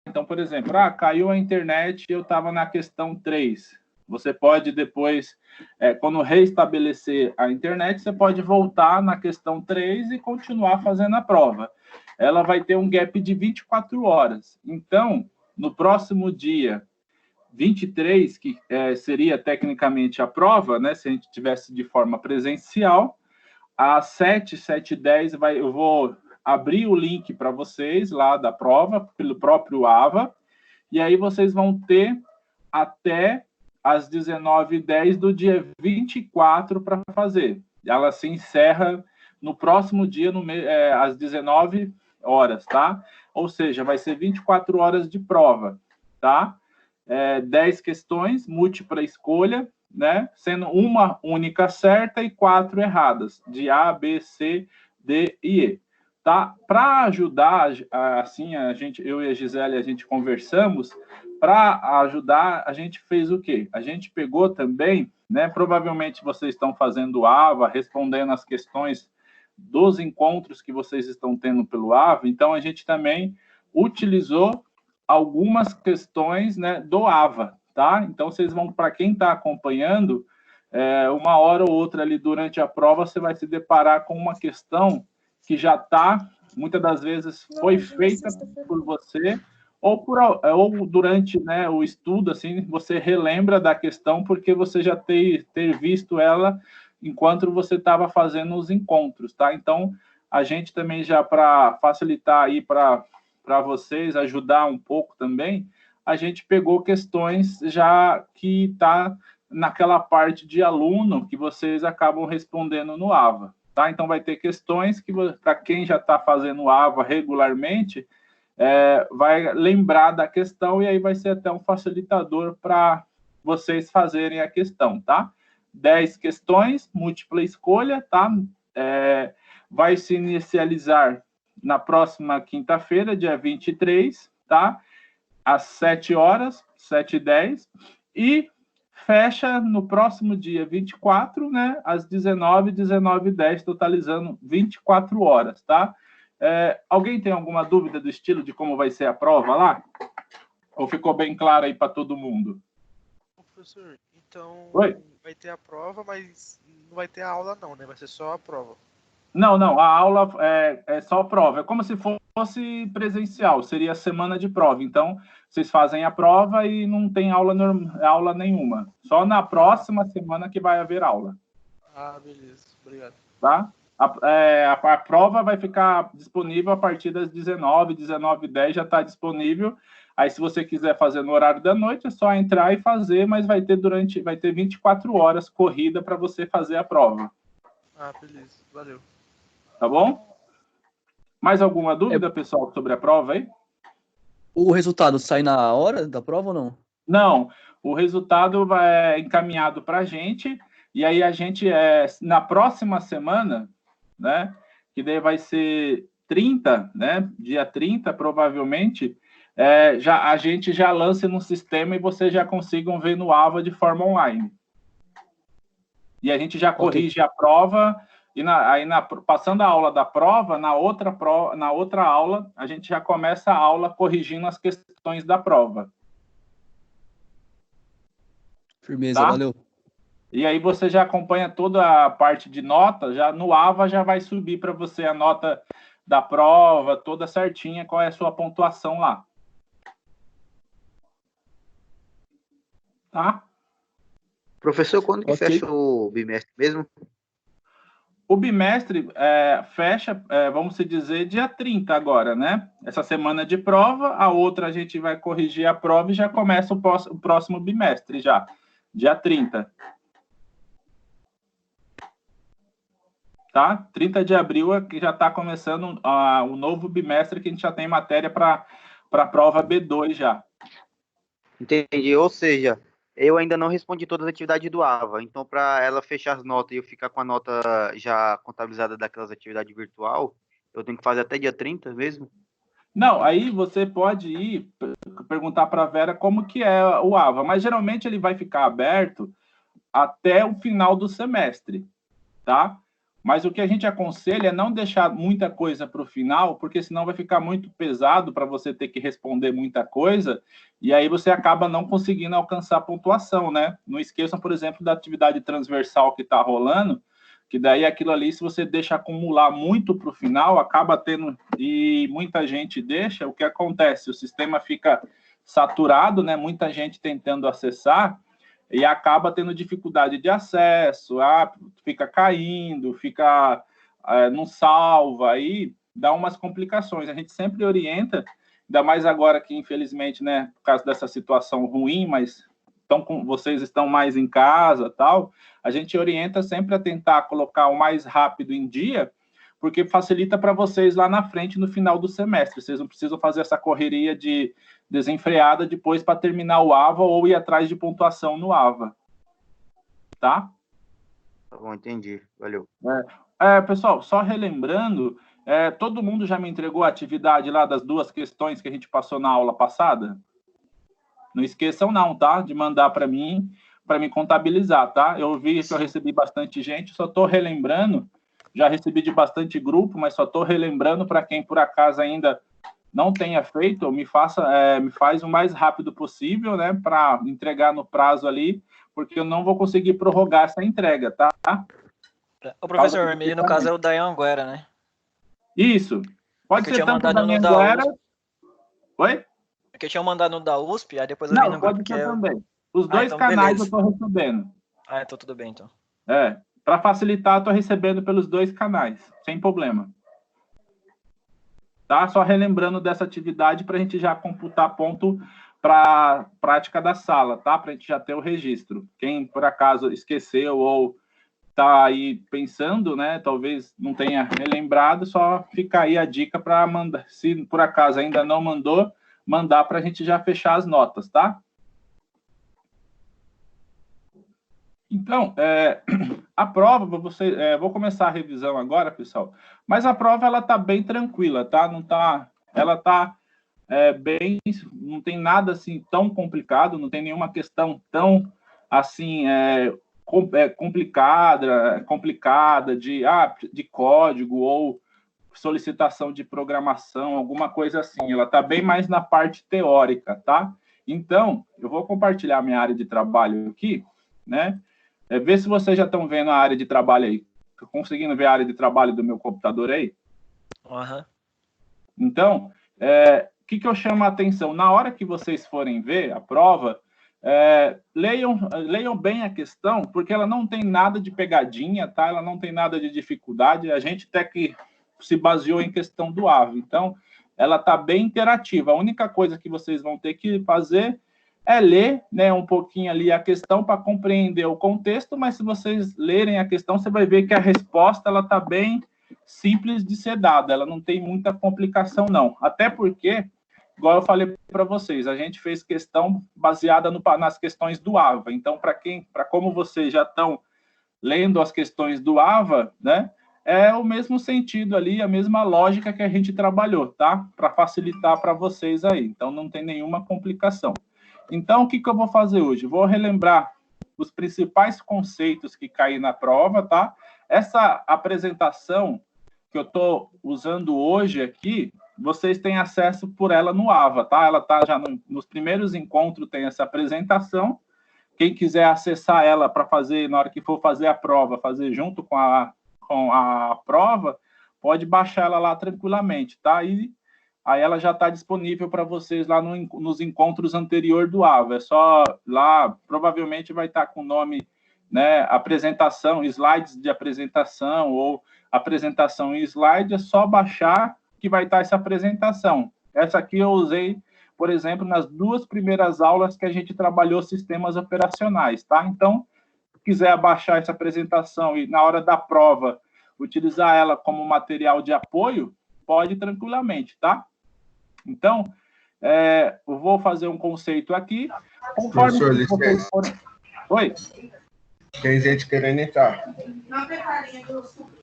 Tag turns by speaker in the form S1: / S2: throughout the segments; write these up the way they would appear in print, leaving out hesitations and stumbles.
S1: Então, por exemplo, caiu a internet e eu estava na questão 3. Você pode depois, quando restabelecer a internet, você pode voltar na questão 3 e continuar fazendo a prova. Ela vai ter um gap de 24 horas. Então, no próximo dia 23, que seria tecnicamente a prova, né, se a gente tivesse de forma presencial, às 7h10 eu vou abrir o link para vocês lá da prova, pelo próprio AVA, e aí vocês vão ter até às 19h10 do dia 24 para fazer. Ela se encerra no próximo dia, às 19 horas, tá? Ou seja, vai ser 24 horas de prova, tá? 10 questões, múltipla escolha, né? Sendo uma única certa e 4 erradas, de A, B, C, D e E. Tá? Para ajudar, assim, eu e a Gisele, a gente conversamos, para ajudar, a gente fez o quê? A gente pegou também, né? Provavelmente vocês estão fazendo o AVA, respondendo as questões dos encontros que vocês estão tendo pelo AVA, então a gente também utilizou algumas questões, né, do AVA, tá? Então vocês vão, para quem está acompanhando, uma hora ou outra ali durante a prova, você vai se deparar com uma questão que já está, muitas das vezes, foi feita por você, ou durante, né, o estudo, assim, você relembra da questão porque você já ter visto ela enquanto você estava fazendo os encontros, tá? Então, a gente também já, para facilitar aí para vocês, ajudar um pouco também, a gente pegou questões já que está naquela parte de aluno que vocês acabam respondendo no AVA, tá? Então, vai ter questões que, para quem já está fazendo o AVA regularmente, vai lembrar da questão e aí vai ser até um facilitador para vocês fazerem a questão, tá? 10 questões, múltipla escolha, tá? Vai se inicializar na próxima quinta-feira, dia 23, tá? Às 7 horas, 7h10, e fecha no próximo dia 24, né? Às 19h, 19h10, totalizando 24 horas, tá? Alguém tem alguma dúvida do estilo de como vai ser a prova lá? Ou ficou bem claro aí para todo mundo?
S2: Professor, então
S1: Oi?
S2: vai ter a prova, mas não vai ter a aula não, né? Vai ser só a prova.
S1: Não, a aula é só prova. É como se fosse presencial, seria semana de prova. Então, vocês fazem a prova e não tem aula nenhuma. Só na próxima semana que vai haver aula.
S2: Ah, beleza. Obrigado.
S1: Tá? A prova vai ficar disponível a partir das 19h, 19h10 já está disponível. Aí, se você quiser fazer no horário da noite, é só entrar e fazer, mas vai ter 24 horas corrida para você fazer a prova.
S2: Ah, beleza. Valeu.
S1: Tá bom? Mais alguma dúvida, pessoal, sobre a prova aí?
S3: O resultado sai na hora da prova ou não?
S1: Não, o resultado vai encaminhado para a gente, e aí a gente, na próxima semana, né, que daí vai ser 30, né, dia 30, provavelmente, a gente já lança no sistema e vocês já consigam ver no AVA de forma online. E a gente já corrige a prova, e passando a aula da prova, na outra aula, a gente já começa a aula corrigindo as questões da prova.
S3: Firmeza,
S1: tá?
S3: Valeu.
S1: E aí você já acompanha toda a parte de nota, já no AVA já vai subir para você a nota da prova, toda certinha, qual é a sua pontuação lá. Tá?
S4: Professor, quando que fecha o bimestre mesmo?
S1: O bimestre fecha, vamos dizer, dia 30 agora, né? Essa semana de prova, a outra a gente vai corrigir a prova e já começa o próximo bimestre já, dia 30. Tá? 30 de abril é que já está começando o novo bimestre, que a gente já tem matéria para a prova B2 já.
S4: Entendi, ou seja, eu ainda não respondi todas as atividades do AVA, então para ela fechar as notas e eu ficar com a nota já contabilizada daquelas atividades virtual, eu tenho que fazer até dia 30 mesmo?
S1: Não, aí você pode ir perguntar para a Vera como que é o AVA, mas geralmente ele vai ficar aberto até o final do semestre, tá? Mas o que a gente aconselha é não deixar muita coisa para o final, porque senão vai ficar muito pesado para você ter que responder muita coisa, e aí você acaba não conseguindo alcançar a pontuação, né? Não esqueçam, por exemplo, da atividade transversal que está rolando, que daí aquilo ali, se você deixa acumular muito para o final, acaba tendo, e muita gente deixa, o que acontece? O sistema fica saturado, né? Muita gente tentando acessar, e acaba tendo dificuldade de acesso, fica caindo, não salva, aí dá umas complicações. A gente sempre orienta, ainda mais agora que, infelizmente, né, por causa dessa situação ruim, mas vocês estão mais em casa, tal, a gente orienta sempre a tentar colocar o mais rápido em dia, porque facilita para vocês lá na frente, no final do semestre. Vocês não precisam fazer essa correria de desenfreada depois para terminar o AVA ou ir atrás de pontuação no AVA. Tá?
S4: Tá bom, entendi. Valeu.
S1: Pessoal, só relembrando, todo mundo já me entregou a atividade lá das 2 questões que a gente passou na aula passada? Não esqueçam não, tá? De mandar para mim contabilizar, tá? Eu vi que eu recebi bastante gente, só estou relembrando. Já recebi de bastante grupo, mas só estou relembrando para quem, por acaso, ainda não tenha feito, me faz o mais rápido possível, né, para entregar no prazo ali, porque eu não vou conseguir prorrogar essa entrega, tá?
S5: O professor Vermelho, no caso, é o da Anguera, né?
S1: Isso. Pode ser tanto da Anguera... Oi?
S5: É que eu tinha mandado no da USP, aí depois
S1: eu vi no grupo que também. Os 2 então, canais beleza. Eu estou recebendo.
S5: Então tudo bem, então.
S1: Para facilitar, eu estou recebendo pelos 2 canais, sem problema. Tá? Só relembrando dessa atividade para a gente já computar ponto para prática da sala, tá? Para a gente já ter o registro. Quem, por acaso, esqueceu ou está aí pensando, né? Talvez não tenha relembrado, só fica aí a dica para mandar. Se, por acaso, ainda não mandou, mandar para a gente já fechar as notas, tá? Então, a prova, vou começar a revisão agora, pessoal, mas a prova, ela tá bem tranquila, tá? Ela tá bem, não tem nada, assim, tão complicado, não tem nenhuma questão tão, assim, complicada de código ou solicitação de programação, alguma coisa assim. Ela tá bem mais na parte teórica, tá? Então, eu vou compartilhar minha área de trabalho aqui, né? Ver se vocês já estão vendo a área de trabalho aí. Tô conseguindo ver a área de trabalho do meu computador aí?
S5: Uhum.
S1: Então, o que eu chamo a atenção? Na hora que vocês forem ver a prova, leiam bem a questão, porque ela não tem nada de pegadinha, tá? Ela não tem nada de dificuldade. A gente até que se baseou em questão do AVA. Então, ela está bem interativa. A única coisa que vocês vão ter que fazer é ler, né, um pouquinho ali a questão para compreender o contexto, mas se vocês lerem a questão, você vai ver que a resposta ela está bem simples de ser dada, ela não tem muita complicação, não. Até porque, igual eu falei para vocês, a gente fez questão baseada nas questões do AVA. Então, para como vocês já estão lendo as questões do AVA, né, é o mesmo sentido ali, a mesma lógica que a gente trabalhou, tá? Para facilitar para vocês aí. Então, não tem nenhuma complicação. Então, o que eu vou fazer hoje? Vou relembrar os principais conceitos que caem na prova, tá? Essa apresentação que eu estou usando hoje aqui, vocês têm acesso por ela no AVA, tá? Ela está já nos primeiros encontros, tem essa apresentação. Quem quiser acessar ela para fazer, na hora que for fazer a prova, fazer junto com a prova, pode baixar ela lá tranquilamente, tá? Aí ela já está disponível para vocês lá nos encontros anteriores do AVA. É só lá, provavelmente vai estar com o nome, né, apresentação, slides de apresentação ou apresentação em slide, é só baixar que vai estar essa apresentação. Essa aqui eu usei, por exemplo, nas 2 primeiras aulas que a gente trabalhou sistemas operacionais, tá? Então, se quiser baixar essa apresentação e na hora da prova utilizar ela como material de apoio, pode tranquilamente, tá? Então, eu vou fazer um conceito aqui.
S6: Professor, licença.
S1: Oi?
S6: Tem gente querendo entrar.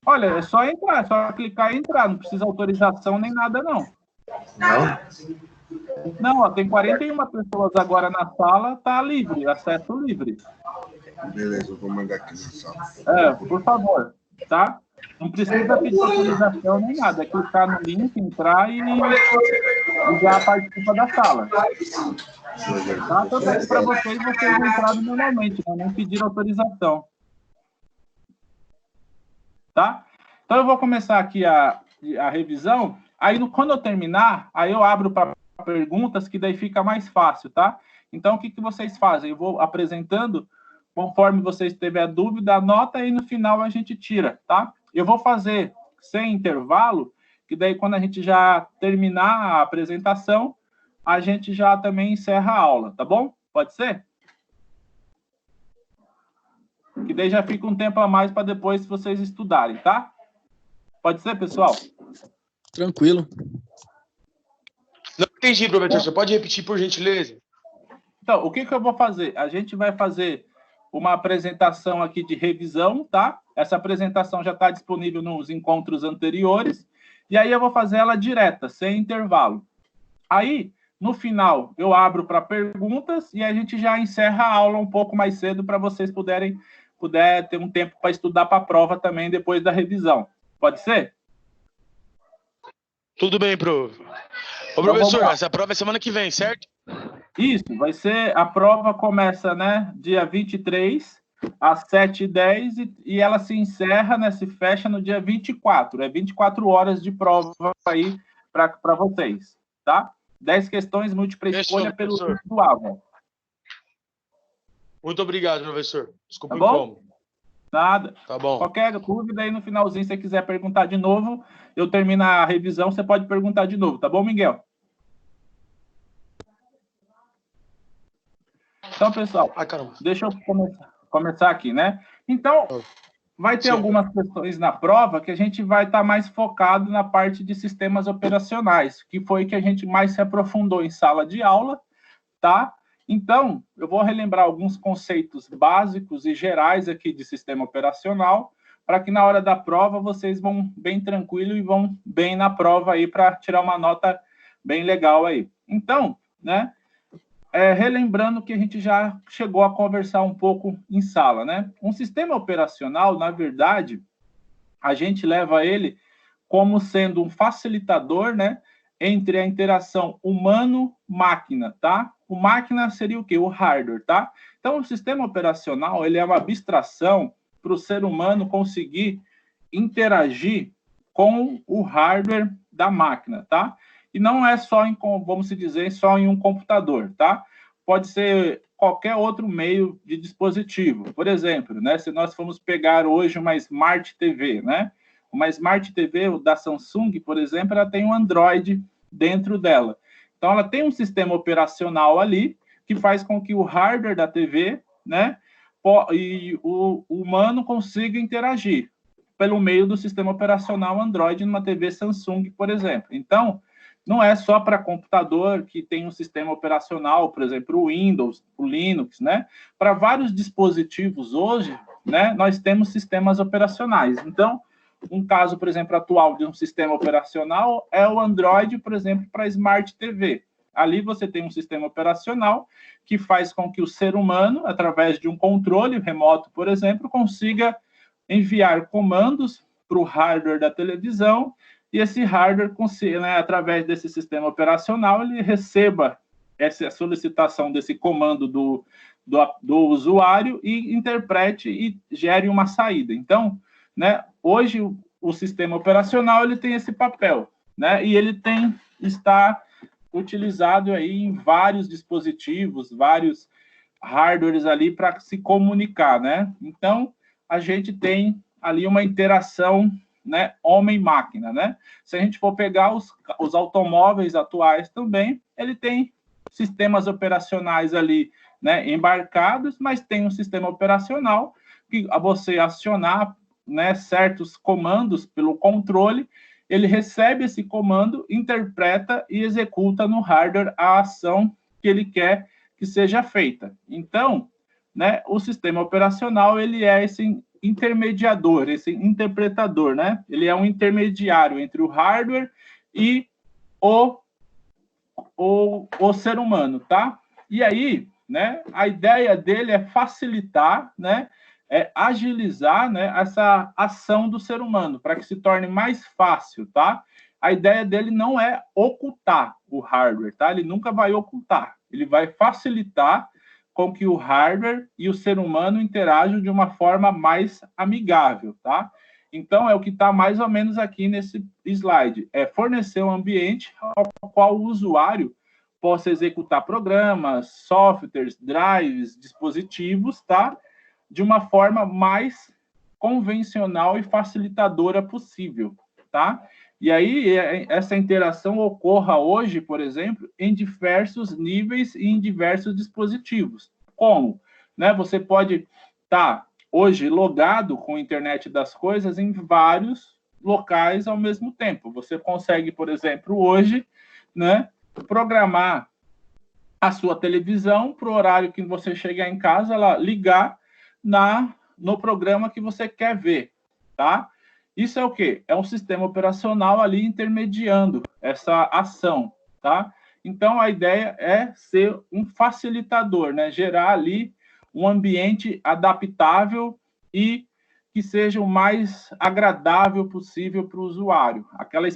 S1: Olha, é só entrar, é só clicar e entrar. Não precisa autorização nem nada, não.
S6: Não?
S1: Não, ó, tem 41 pessoas agora na sala, tá livre, acesso livre.
S6: Beleza, eu vou mandar aqui na sala.
S1: Por favor, tá? Não precisa pedir autorização nem nada, é clicar no link, entrar e já participa da sala. Tá? Tanto para vocês entrarem normalmente, né? Nem pedir autorização. Tá? Então eu vou começar aqui a revisão, aí quando eu terminar, aí eu abro para perguntas, que daí fica mais fácil, tá? Então o que vocês fazem? Eu vou apresentando, conforme vocês tiverem dúvida, anota e no final a gente tira, tá? Eu vou fazer sem intervalo, que daí quando a gente já terminar a apresentação, a gente já também encerra a aula, tá bom? Pode ser? Que daí já fica um tempo a mais para depois vocês estudarem, tá? Pode ser, pessoal?
S3: Tranquilo.
S7: Não entendi, professor. Você pode repetir, por gentileza?
S1: Então, o que eu vou fazer? A gente vai fazer uma apresentação aqui de revisão, tá? Essa apresentação já está disponível nos encontros anteriores. E aí eu vou fazer ela direta, sem intervalo. Aí, no final, eu abro para perguntas e a gente já encerra a aula um pouco mais cedo para vocês puder ter um tempo para estudar para a prova também depois da revisão. Pode ser?
S7: Tudo bem, prof. Ô, professor, essa prova é semana que vem, certo?
S1: Isso, vai ser, a prova começa, né, dia 23, às 7h10, e ela se encerra, né, se fecha no dia 24. É 24 horas de prova aí para vocês, tá? 10 questões, múltipla escolha pelo virtual.
S7: Muito obrigado, professor. Desculpa o
S1: bom?
S7: incômodo.
S1: Nada.
S7: Tá bom.
S1: Qualquer dúvida aí no finalzinho, se você quiser perguntar de novo, eu termino a revisão, você pode perguntar de novo, tá bom, Miguel? Então, pessoal, deixa eu começar aqui, né? Então, vai ter algumas questões na prova que a gente vai estar mais focado na parte de sistemas operacionais, que foi que a gente mais se aprofundou em sala de aula, tá? Então, eu vou relembrar alguns conceitos básicos e gerais aqui de sistema operacional, para que na hora da prova vocês vão bem tranquilo e vão bem na prova aí para tirar uma nota bem legal aí. Então, né, relembrando que a gente já chegou a conversar um pouco em sala, né? Um sistema operacional, na verdade, a gente leva ele como sendo um facilitador, né, entre a interação humano-máquina, tá? O máquina seria o quê? O hardware, tá? Então, o sistema operacional, ele é uma abstração para o ser humano conseguir interagir com o hardware da máquina, tá? E não é só vamos dizer, só em um computador, tá? Pode ser qualquer outro meio de dispositivo. Por exemplo, né, se nós formos pegar hoje uma Smart TV, né? Uma Smart TV da Samsung, por exemplo, ela tem um Android dentro dela. Então, ela tem um sistema operacional ali que faz com que o hardware da TV, né, e o humano consiga interagir pelo meio do sistema operacional Android numa TV Samsung, por exemplo. Então, não é só para computador que tem um sistema operacional, por exemplo, o Windows, o Linux, né? Para vários dispositivos hoje, né, nós temos sistemas operacionais. Então, um caso, por exemplo, atual de um sistema operacional é o Android, por exemplo, para Smart TV. Ali você tem um sistema operacional que faz com que o ser humano, através de um controle remoto, por exemplo, consiga enviar comandos para o hardware da televisão e esse hardware, né, através desse sistema operacional, ele receba essa solicitação desse comando do usuário e interprete e gere uma saída. Então, né, hoje o sistema operacional ele tem esse papel, né, e ele está utilizado aí em vários dispositivos, vários hardwares ali para se comunicar, né? Então, a gente tem ali uma interação, né, homem-máquina, né? Se a gente for pegar os automóveis atuais também, ele tem sistemas operacionais ali, né, embarcados, mas tem um sistema operacional que a você acionar, né, certos comandos pelo controle, ele recebe esse comando, interpreta e executa no hardware a ação que ele quer que seja feita. Então, né, o sistema operacional, ele é esse intermediador, esse interpretador, né? Ele é um intermediário entre o hardware e o ser humano, tá? E aí, né, a ideia dele é facilitar, né, é agilizar, né, essa ação do ser humano, para que se torne mais fácil, tá? A ideia dele não é ocultar o hardware, tá? Ele nunca vai ocultar, ele vai facilitar com que o hardware e o ser humano interajam de uma forma mais amigável, tá? Então, é o que está mais ou menos aqui nesse slide, é fornecer um ambiente ao qual o usuário possa executar programas, softwares, drives, dispositivos, tá? De uma forma mais convencional e facilitadora possível, tá? E aí, essa interação ocorra hoje, por exemplo, em diversos níveis e em diversos dispositivos. Como? Né? Você pode estar, hoje, logado com a internet das coisas em vários locais ao mesmo tempo. Você consegue, por exemplo, hoje, né, programar a sua televisão para o horário que você chegar em casa, ela ligar no programa que você quer ver, tá? Isso é o quê? É um sistema operacional ali intermediando essa ação, tá? Então, a ideia é ser um facilitador, né? Gerar ali um ambiente adaptável e que seja o mais agradável possível para o usuário. Aquela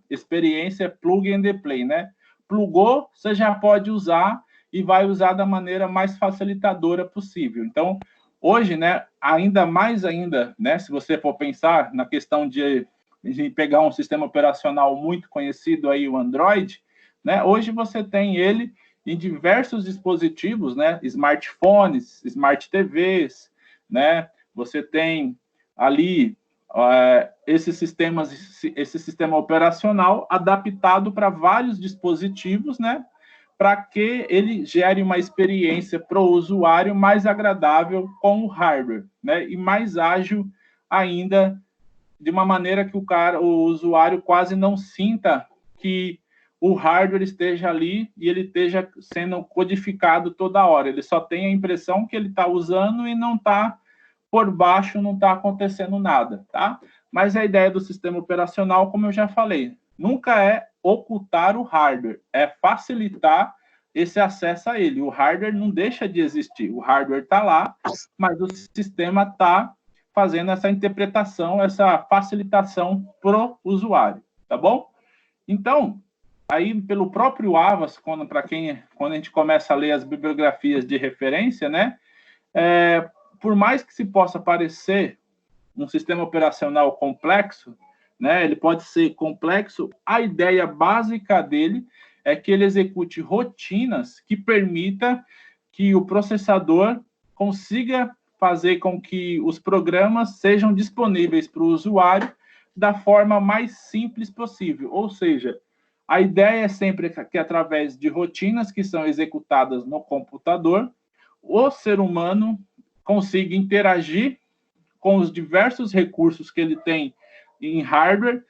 S1: experiência plug and play, né? Plugou, você já pode usar e vai usar da maneira mais facilitadora possível. Então, hoje, né, ainda mais, né, se você for pensar na questão de pegar um sistema operacional muito conhecido aí, o Android, né, hoje você tem ele em diversos dispositivos, né, smartphones, smart TVs, né, você tem ali esse sistema operacional adaptado para vários dispositivos, né, para que ele gere uma experiência para o usuário mais agradável com o hardware, né? E mais ágil ainda, de uma maneira que o usuário quase não sinta que o hardware esteja ali e ele esteja sendo codificado toda hora. Ele só tem a impressão que ele está usando e não está por baixo, não está acontecendo nada, tá? Mas a ideia do sistema operacional, como eu já falei, nunca é ocultar o hardware, é facilitar esse acesso a ele. O hardware não deixa de existir, o hardware está lá, mas o sistema está fazendo essa interpretação, essa facilitação para o usuário, tá bom? Então, aí pelo próprio Avas, quando a gente começa a ler as bibliografias de referência, né, por mais que se possa parecer um sistema operacional complexo, né, ele pode ser complexo, a ideia básica dele é que ele execute rotinas que permita que o processador consiga fazer com que os programas sejam disponíveis para o usuário da forma mais simples possível. Ou seja, a ideia é sempre que, através de rotinas que são executadas no computador, o ser humano consiga interagir com os diversos recursos que ele tem em hardware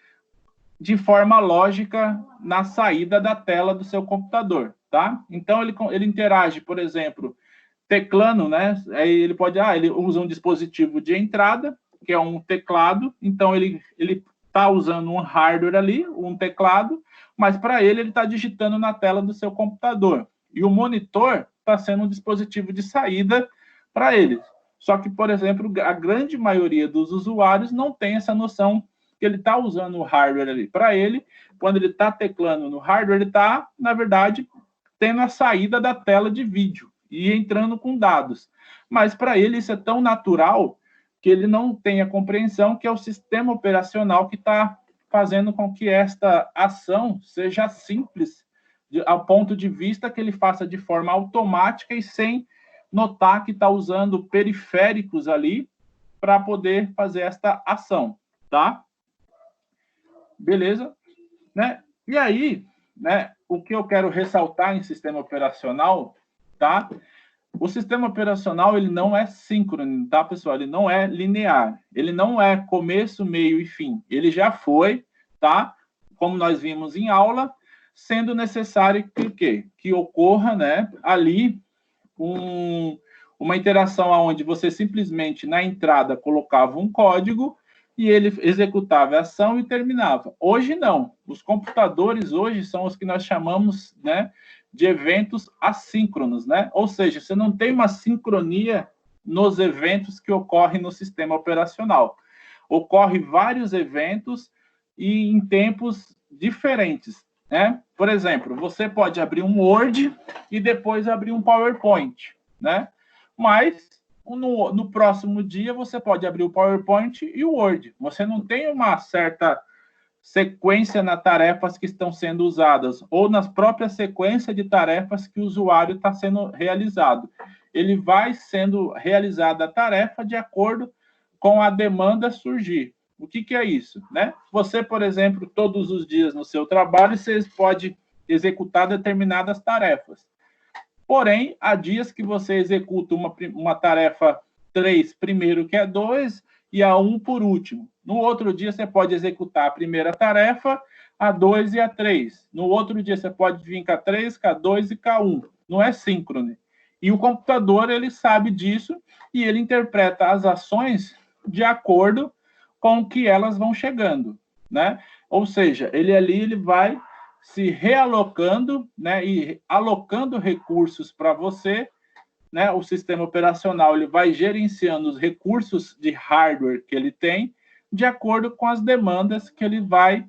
S1: de forma lógica na saída da tela do seu computador, tá? Então, ele interage, por exemplo, teclando, né? Aí ele ele usa um dispositivo de entrada, que é um teclado, então ele está usando um hardware ali, um teclado, mas para ele está digitando na tela do seu computador. E o monitor está sendo um dispositivo de saída para ele. Só que, por exemplo, a grande maioria dos usuários não tem essa noção que ele está usando o hardware ali. Para ele, quando ele está teclando no hardware, ele está, na verdade, tendo a saída da tela de vídeo e entrando com dados. Mas para ele isso é tão natural que ele não tem a compreensão que é o sistema operacional que está fazendo com que esta ação seja simples, ao ponto de vista que ele faça de forma automática e sem notar que está usando periféricos ali para poder fazer esta ação, tá? Beleza? Né? E aí, né, o que eu quero ressaltar em sistema operacional, tá? O sistema operacional, ele não é síncrono, tá, pessoal? Ele não é linear. Ele não é começo, meio e fim. Ele já foi, tá? Como nós vimos em aula, sendo necessário que ocorra, né, ali uma interação onde você simplesmente, na entrada, colocava um código e ele executava a ação e terminava. Hoje, não. Os computadores, hoje, são os que nós chamamos, né, de eventos assíncronos, né? Ou seja, você não tem uma sincronia nos eventos que ocorrem no sistema operacional. Ocorre vários eventos e em tempos diferentes, né? Por exemplo, você pode abrir um Word e depois abrir um PowerPoint, né? Mas no próximo dia você pode abrir o PowerPoint e o Word. Você não tem uma certa sequência nas tarefas que estão sendo usadas, ou nas próprias sequências de tarefas que o usuário está sendo realizado. Ele vai sendo realizada a tarefa de acordo com a demanda surgir. O que é isso, né? Você, por exemplo, todos os dias no seu trabalho, você pode executar determinadas tarefas. Porém, há dias que você executa uma tarefa 3 primeiro que a 2 e a 1 por último. No outro dia, você pode executar a primeira tarefa, a 2 e a 3. No outro dia, você pode vir com a 3, com a 2 e com a 1. Não é síncrono. E o computador, ele sabe disso e ele interpreta as ações de acordo com que elas vão chegando, né? Ou seja, ele vai se realocando, né, e alocando recursos para você, né? O sistema operacional ele vai gerenciando os recursos de hardware que ele tem de acordo com as demandas que ele vai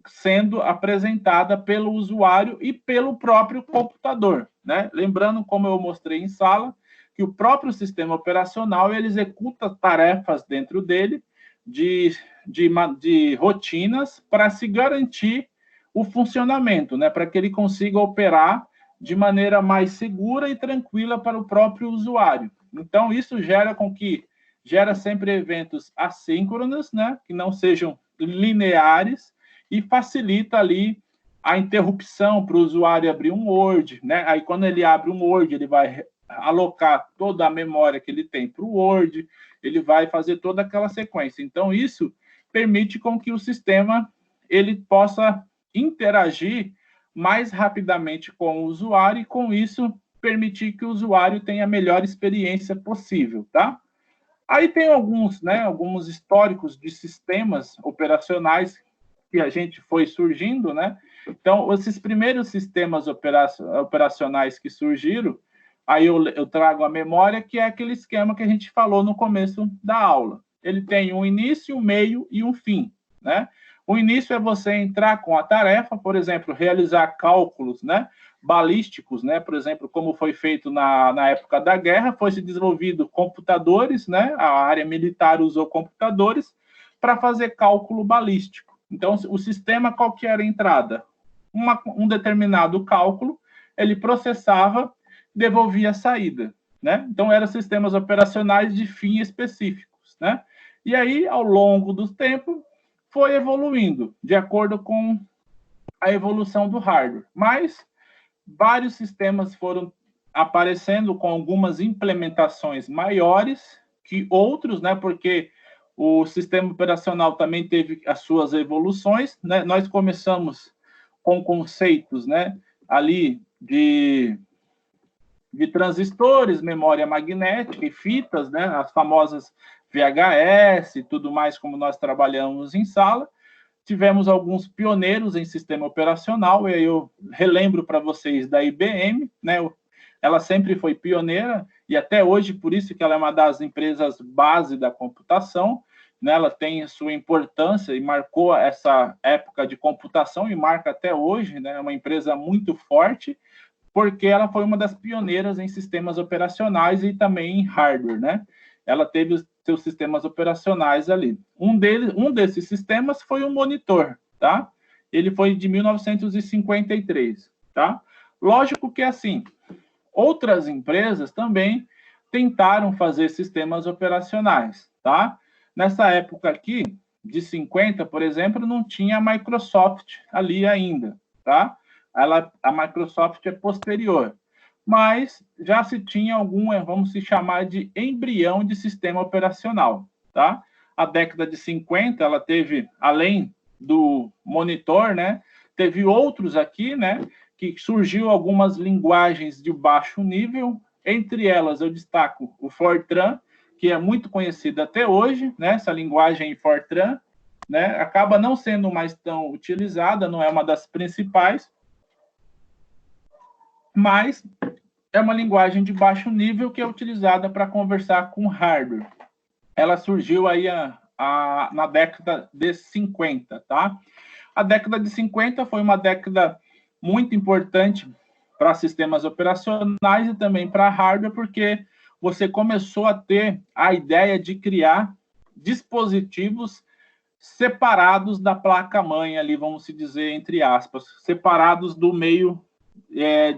S1: sendo apresentada pelo usuário e pelo próprio computador, né? Lembrando, como eu mostrei em sala, que o próprio sistema operacional ele executa tarefas dentro dele de rotinas para se garantir o funcionamento, né? Para que ele consiga operar de maneira mais segura e tranquila para o próprio usuário. Então, isso gera sempre eventos assíncronos, né? Que não sejam lineares e facilita ali a interrupção para o usuário abrir um Word, né? Aí, quando ele abre um Word, ele vai alocar toda a memória que ele tem para o Word, ele vai fazer toda aquela sequência. Então, isso permite com que o sistema ele possa interagir mais rapidamente com o usuário e, com isso, permitir que o usuário tenha a melhor experiência possível, tá? Aí tem alguns históricos de sistemas operacionais que a gente foi surgindo, né? Então, esses primeiros sistemas operacionais que surgiram, aí eu trago a memória, que é aquele esquema que a gente falou no começo da aula. Ele tem um início, um meio e um fim, né? O início é você entrar com a tarefa, por exemplo, realizar cálculos, né, balísticos, né? Por exemplo, como foi feito na época da guerra, foi se desenvolvido computadores, né? A área militar usou computadores para fazer cálculo balístico. Então, o sistema, qual que era a entrada? Um determinado cálculo, ele processava, devolvia a saída, né? Então, eram sistemas operacionais de fim específicos, né? E aí, ao longo do tempo, foi evoluindo, de acordo com a evolução do hardware. Mas vários sistemas foram aparecendo com algumas implementações maiores que outros, né? Porque o sistema operacional também teve as suas evoluções, né? Nós começamos com conceitos, né, ali de transistores, memória magnética e fitas, né, as famosas VHS e tudo mais, como nós trabalhamos em sala. Tivemos alguns pioneiros em sistema operacional, e aí eu relembro para vocês da IBM, né? Ela sempre foi pioneira, e até hoje, por isso que ela é uma das empresas base da computação, né? Ela tem sua importância e marcou essa época de computação, e marca até hoje, né? É uma empresa muito forte, porque ela foi uma das pioneiras em sistemas operacionais e também em hardware, né? Ela teve os seus sistemas operacionais ali. Um desses sistemas foi o monitor, tá? Ele foi de 1953, tá? Lógico que, assim, outras empresas também tentaram fazer sistemas operacionais, tá? Nessa época aqui, de 50, por exemplo, não tinha a Microsoft ali ainda, tá? A Microsoft é posterior, mas já se tinha vamos se chamar de embrião de sistema operacional, tá? A década de 50, ela teve, além do monitor, né, teve outros aqui, né, que surgiu algumas linguagens de baixo nível, entre elas eu destaco o Fortran, que é muito conhecida até hoje, né, essa linguagem Fortran, né, acaba não sendo mais tão utilizada, não é uma das principais, mas é uma linguagem de baixo nível que é utilizada para conversar com hardware. Ela surgiu aí na década de 50, tá? A década de 50 foi uma década muito importante para sistemas operacionais e também para hardware, porque você começou a ter a ideia de criar dispositivos separados da placa-mãe, ali, vamos dizer, entre aspas, separados do meio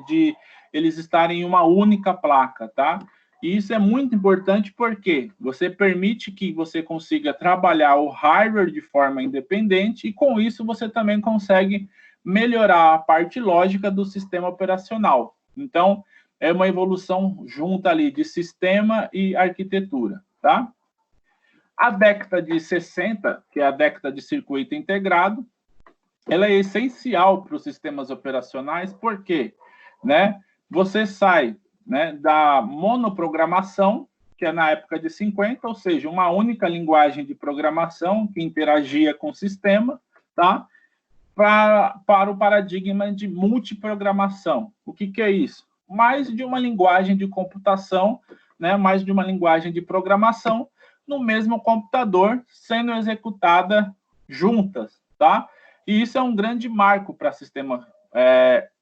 S1: de eles estarem em uma única placa, tá? E isso é muito importante porque você permite que você consiga trabalhar o hardware de forma independente e, com isso, você também consegue melhorar a parte lógica do sistema operacional. Então, é uma evolução junta ali de sistema e arquitetura, tá? A década de 60, que é a década de circuito integrado, ela é essencial para os sistemas operacionais, porque, né, você sai, né, da monoprogramação, que é na época de 50, ou seja, uma única linguagem de programação que interagia com o sistema, tá? Para o paradigma de multiprogramação. O que é isso? Mais de uma linguagem de computação, né, mais de uma linguagem de programação no mesmo computador, sendo executada juntas, tá? E isso é um grande marco para sistemas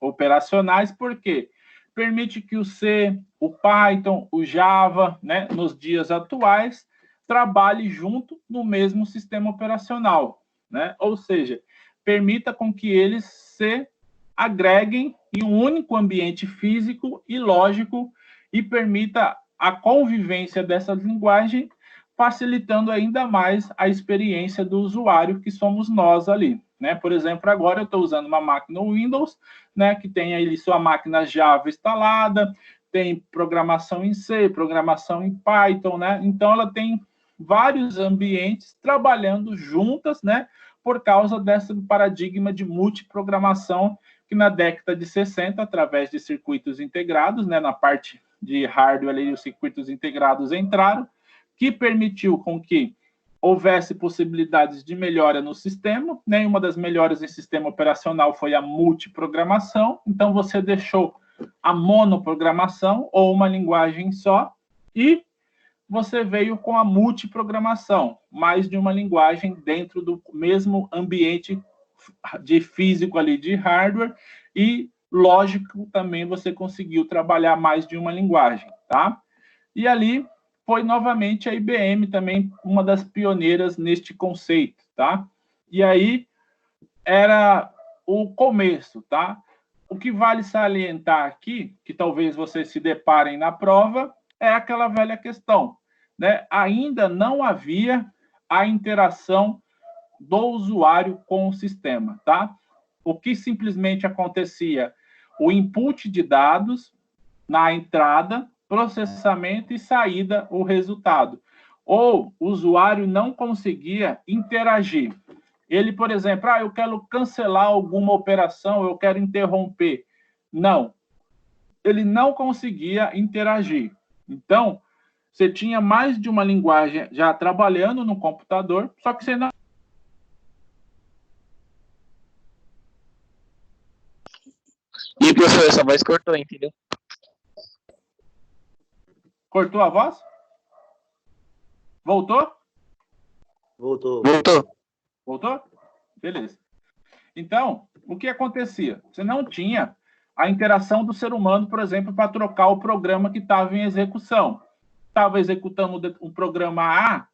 S1: operacionais, porque permite que o C, o Python, o Java, né, nos dias atuais, trabalhe junto no mesmo sistema operacional, né? Ou seja, permita com que eles se agreguem em um único ambiente físico e lógico e permita a convivência dessas linguagens, facilitando ainda mais a experiência do usuário, que somos nós ali, né? Por exemplo, agora eu estou usando uma máquina Windows, né, que tem aí sua máquina Java instalada, tem programação em C, programação em Python, né? Então, ela tem vários ambientes trabalhando juntas, né, por causa desse paradigma de multiprogramação que na década de 60, através de circuitos integrados, né, na parte de hardware, ali, os circuitos integrados entraram, que permitiu com que houvesse possibilidades de melhora no sistema, né? Uma das melhoras em sistema operacional foi a multiprogramação, então você deixou a monoprogramação, ou uma linguagem só, e você veio com a multiprogramação, mais de uma linguagem dentro do mesmo ambiente de físico ali, de hardware, e lógico também você conseguiu trabalhar mais de uma linguagem, tá? E ali foi novamente a IBM também uma das pioneiras neste conceito, tá? E aí era o começo, tá? O que vale salientar aqui, que talvez vocês se deparem na prova, é aquela velha questão, né? Ainda não havia a interação do usuário com o sistema, tá? O que simplesmente acontecia? O input de dados na entrada, processamento e saída, o resultado. Ou o usuário não conseguia interagir. Ele, por exemplo, eu quero cancelar alguma operação, eu quero interromper. Não. Ele não conseguia interagir. Então, você tinha mais de uma linguagem já trabalhando no computador, só que você não...
S5: E, professor, essa voz cortou, entendeu?
S1: Cortou a voz? Voltou?
S4: Voltou.
S1: Voltou? Beleza. Então, o que acontecia? Você não tinha a interação do ser humano, por exemplo, para trocar o programa que estava em execução. Estava executando um programa A,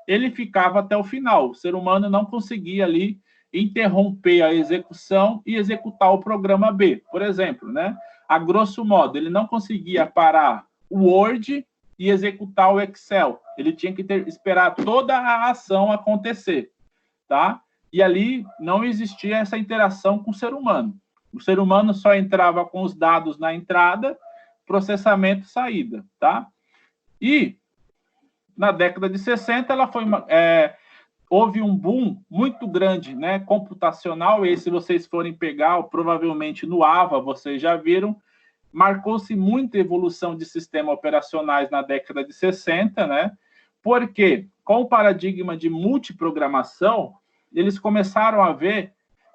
S1: ele ficava até o final. O ser humano não conseguia ali interromper a execução e executar o programa B. Por exemplo, né? A grosso modo, ele não conseguia parar o Word e executar o Excel. Ele tinha que esperar toda a ação acontecer, tá? E ali não existia essa interação com o ser humano. O ser humano só entrava com os dados na entrada, processamento, saída, tá? E na década de 60, houve um boom muito grande, né, computacional, e se vocês forem pegar, provavelmente no AVA, vocês já viram, marcou-se muita evolução de sistemas operacionais na década de 60, né? Porque, com o paradigma de multiprogramação, eles começaram a ver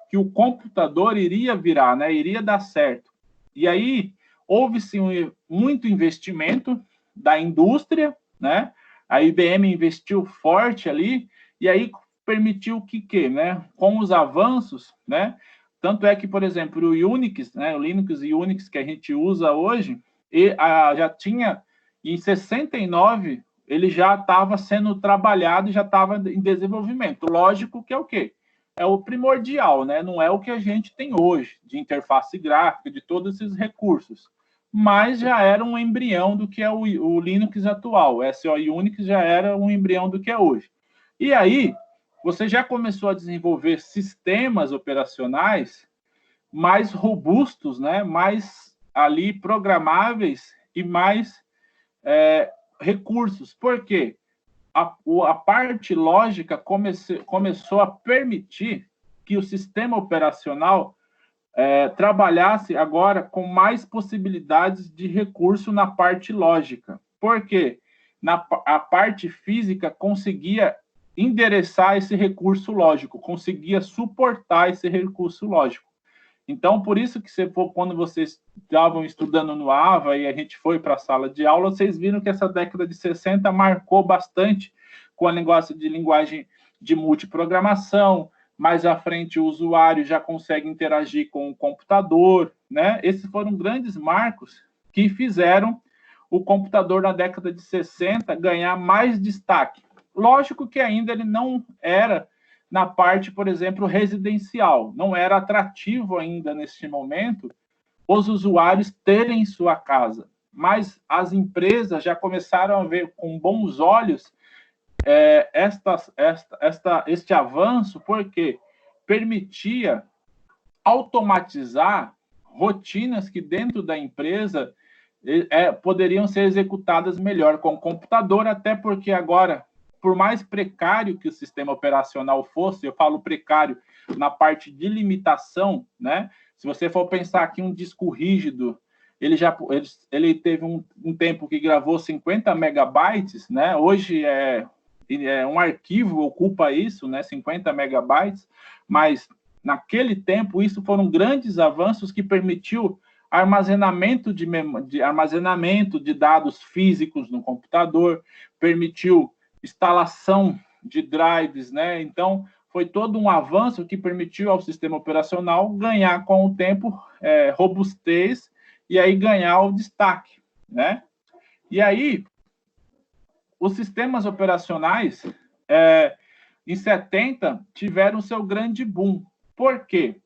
S1: que o computador iria virar, né? Iria dar certo. E aí, houve-se muito investimento da indústria, né? A IBM investiu forte ali, e aí permitiu que né? Com os avanços, né? Tanto é que, por exemplo, o Unix, né? O Linux e Unix que a gente usa hoje, já tinha, em 69, ele já estava sendo trabalhado e já estava em desenvolvimento. Lógico que é o quê? É o primordial, né? Não é o que a gente tem hoje, de interface gráfica, de todos esses recursos. Mas já era um embrião do que é o Linux atual. O SOI Unix já era um embrião do que é hoje. E aí, você já começou a desenvolver sistemas operacionais mais robustos, né? Mais ali programáveis e mais recursos. Por quê? A parte lógica começou a permitir que o sistema operacional trabalhasse agora com mais possibilidades de recurso na parte lógica. Por quê? A parte física conseguia endereçar esse recurso lógico, conseguia suportar esse recurso lógico. Então, por isso que quando vocês estavam estudando no AVA e a gente foi para a sala de aula, vocês viram que essa década de 60 marcou bastante com a linguagem de multiprogramação. Mais à frente, o usuário já consegue interagir com o computador, né? Esses foram grandes marcos que fizeram o computador na década de 60 ganhar mais destaque. Lógico que ainda ele não era na parte, por exemplo, residencial. Não era atrativo ainda, neste momento, os usuários terem sua casa. Mas as empresas já começaram a ver com bons olhos este avanço, porque permitia automatizar rotinas que dentro da empresa poderiam ser executadas melhor com o computador, até porque agora, por mais precário que o sistema operacional fosse, eu falo precário na parte de limitação, né? Se você for pensar aqui um disco rígido, ele teve um tempo que gravou 50 megabytes, né? Hoje um arquivo ocupa isso, né? 50 megabytes, mas naquele tempo isso foram grandes avanços que permitiu armazenamento de dados físicos no computador, permitiu instalação de drives, né? Então, foi todo um avanço que permitiu ao sistema operacional ganhar com o tempo robustez e aí ganhar o destaque, né? E aí, os sistemas operacionais, em 70, tiveram seu grande boom. Por quê?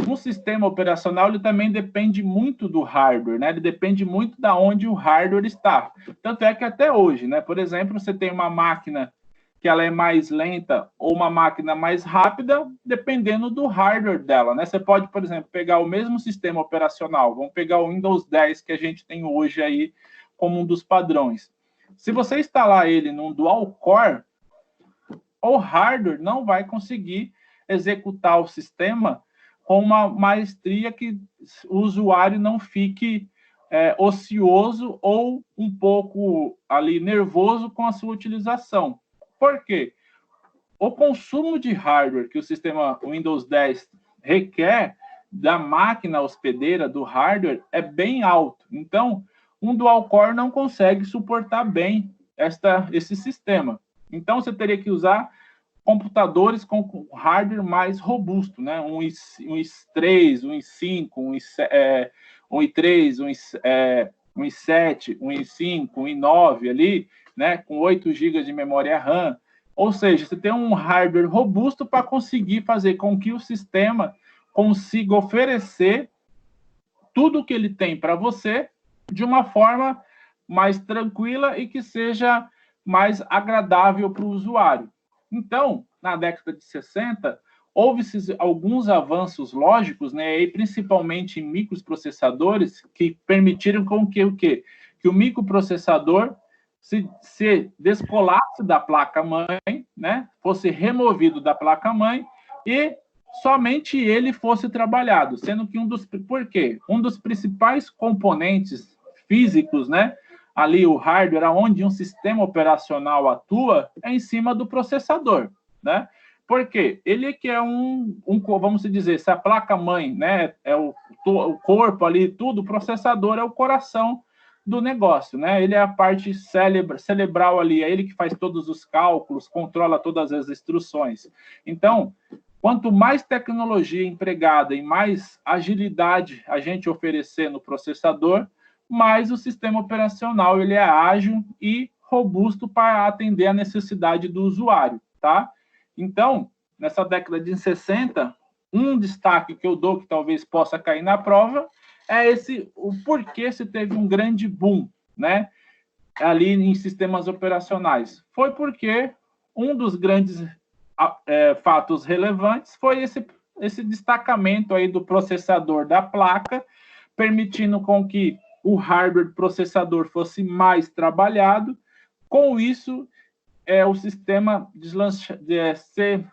S1: Um sistema operacional ele também depende muito do hardware, né? Ele depende muito de onde o hardware está. Tanto é que até hoje, né? Por exemplo, você tem uma máquina que ela é mais lenta ou uma máquina mais rápida, dependendo do hardware dela, né? Você pode, por exemplo, pegar o mesmo sistema operacional, vamos pegar o Windows 10 que a gente tem hoje aí como um dos padrões. Se você instalar ele num dual core, o hardware não vai conseguir executar o sistema com uma maestria que o usuário não fique ocioso ou um pouco ali nervoso com a sua utilização. Por quê? O consumo de hardware que o sistema Windows 10 requer da máquina hospedeira, do hardware, é bem alto. Então, um dual-core não consegue suportar bem esse sistema. Então, você teria que usar computadores com hardware mais robusto, né? Um i3, um i5, um i3, um i7, um i5, um i9 ali, né? Com 8 GB de memória RAM. Ou seja, você tem um hardware robusto para conseguir fazer com que o sistema consiga oferecer tudo o que ele tem para você de uma forma mais tranquila e que seja mais agradável para o usuário. Então, na década de 60, houve-se alguns avanços lógicos, né, e principalmente em microprocessadores, que permitiram com que o microprocessador se descolasse da placa-mãe, né, fosse removido da placa-mãe e somente ele fosse trabalhado, sendo que por quê? Um dos principais componentes físicos, né, ali o hardware, onde um sistema operacional atua, é em cima do processador, né? Por quê? Ele que é vamos dizer, se a placa-mãe, né, é o corpo ali, tudo, o processador é o coração do negócio, né? Ele é a parte cerebral ali, é ele que faz todos os cálculos, controla todas as instruções. Então, quanto mais tecnologia empregada e mais agilidade a gente oferecer no processador, mais o sistema operacional ele é ágil e robusto para atender a necessidade do usuário, tá? Então, nessa década de 60, um destaque que eu dou, que talvez possa cair na prova, é o porquê se teve um grande boom, né, ali em sistemas operacionais. Foi porque um dos grandes fatos relevantes foi esse destacamento aí do processador da placa, permitindo com que o hardware processador fosse mais trabalhado. Com isso, o sistema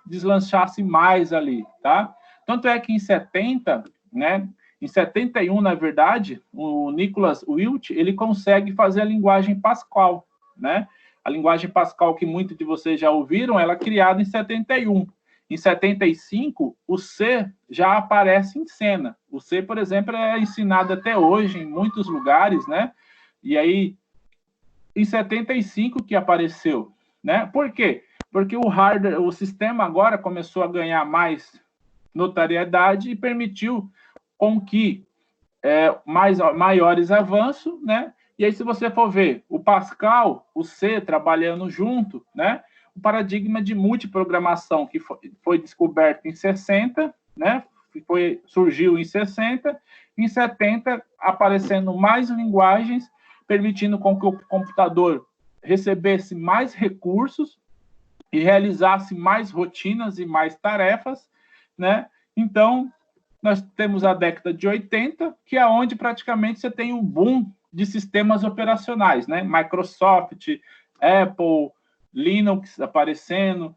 S1: deslanchasse mais ali, tá? Tanto é que em 70, né, em 71, na verdade, o Nicholas Wilt, ele consegue fazer a linguagem Pascal, né? A linguagem Pascal, que muitos de vocês já ouviram, ela é criada em 71. Em 75, o C já aparece em cena. O C, por exemplo, é ensinado até hoje em muitos lugares, né? E aí, em 75 que apareceu, né? Por quê? Porque o hardware, o sistema agora começou a ganhar mais notariedade e permitiu com que maiores avanços, né? E aí, se você for ver o Pascal, o C trabalhando junto, né? O paradigma de multiprogramação que foi descoberto em 60, né? Surgiu em 60, em 70 aparecendo mais linguagens, permitindo com que o computador recebesse mais recursos e realizasse mais rotinas e mais tarefas, né? Então, nós temos a década de 80, que é onde praticamente você tem um boom de sistemas operacionais, né? Microsoft, Apple, Linux aparecendo,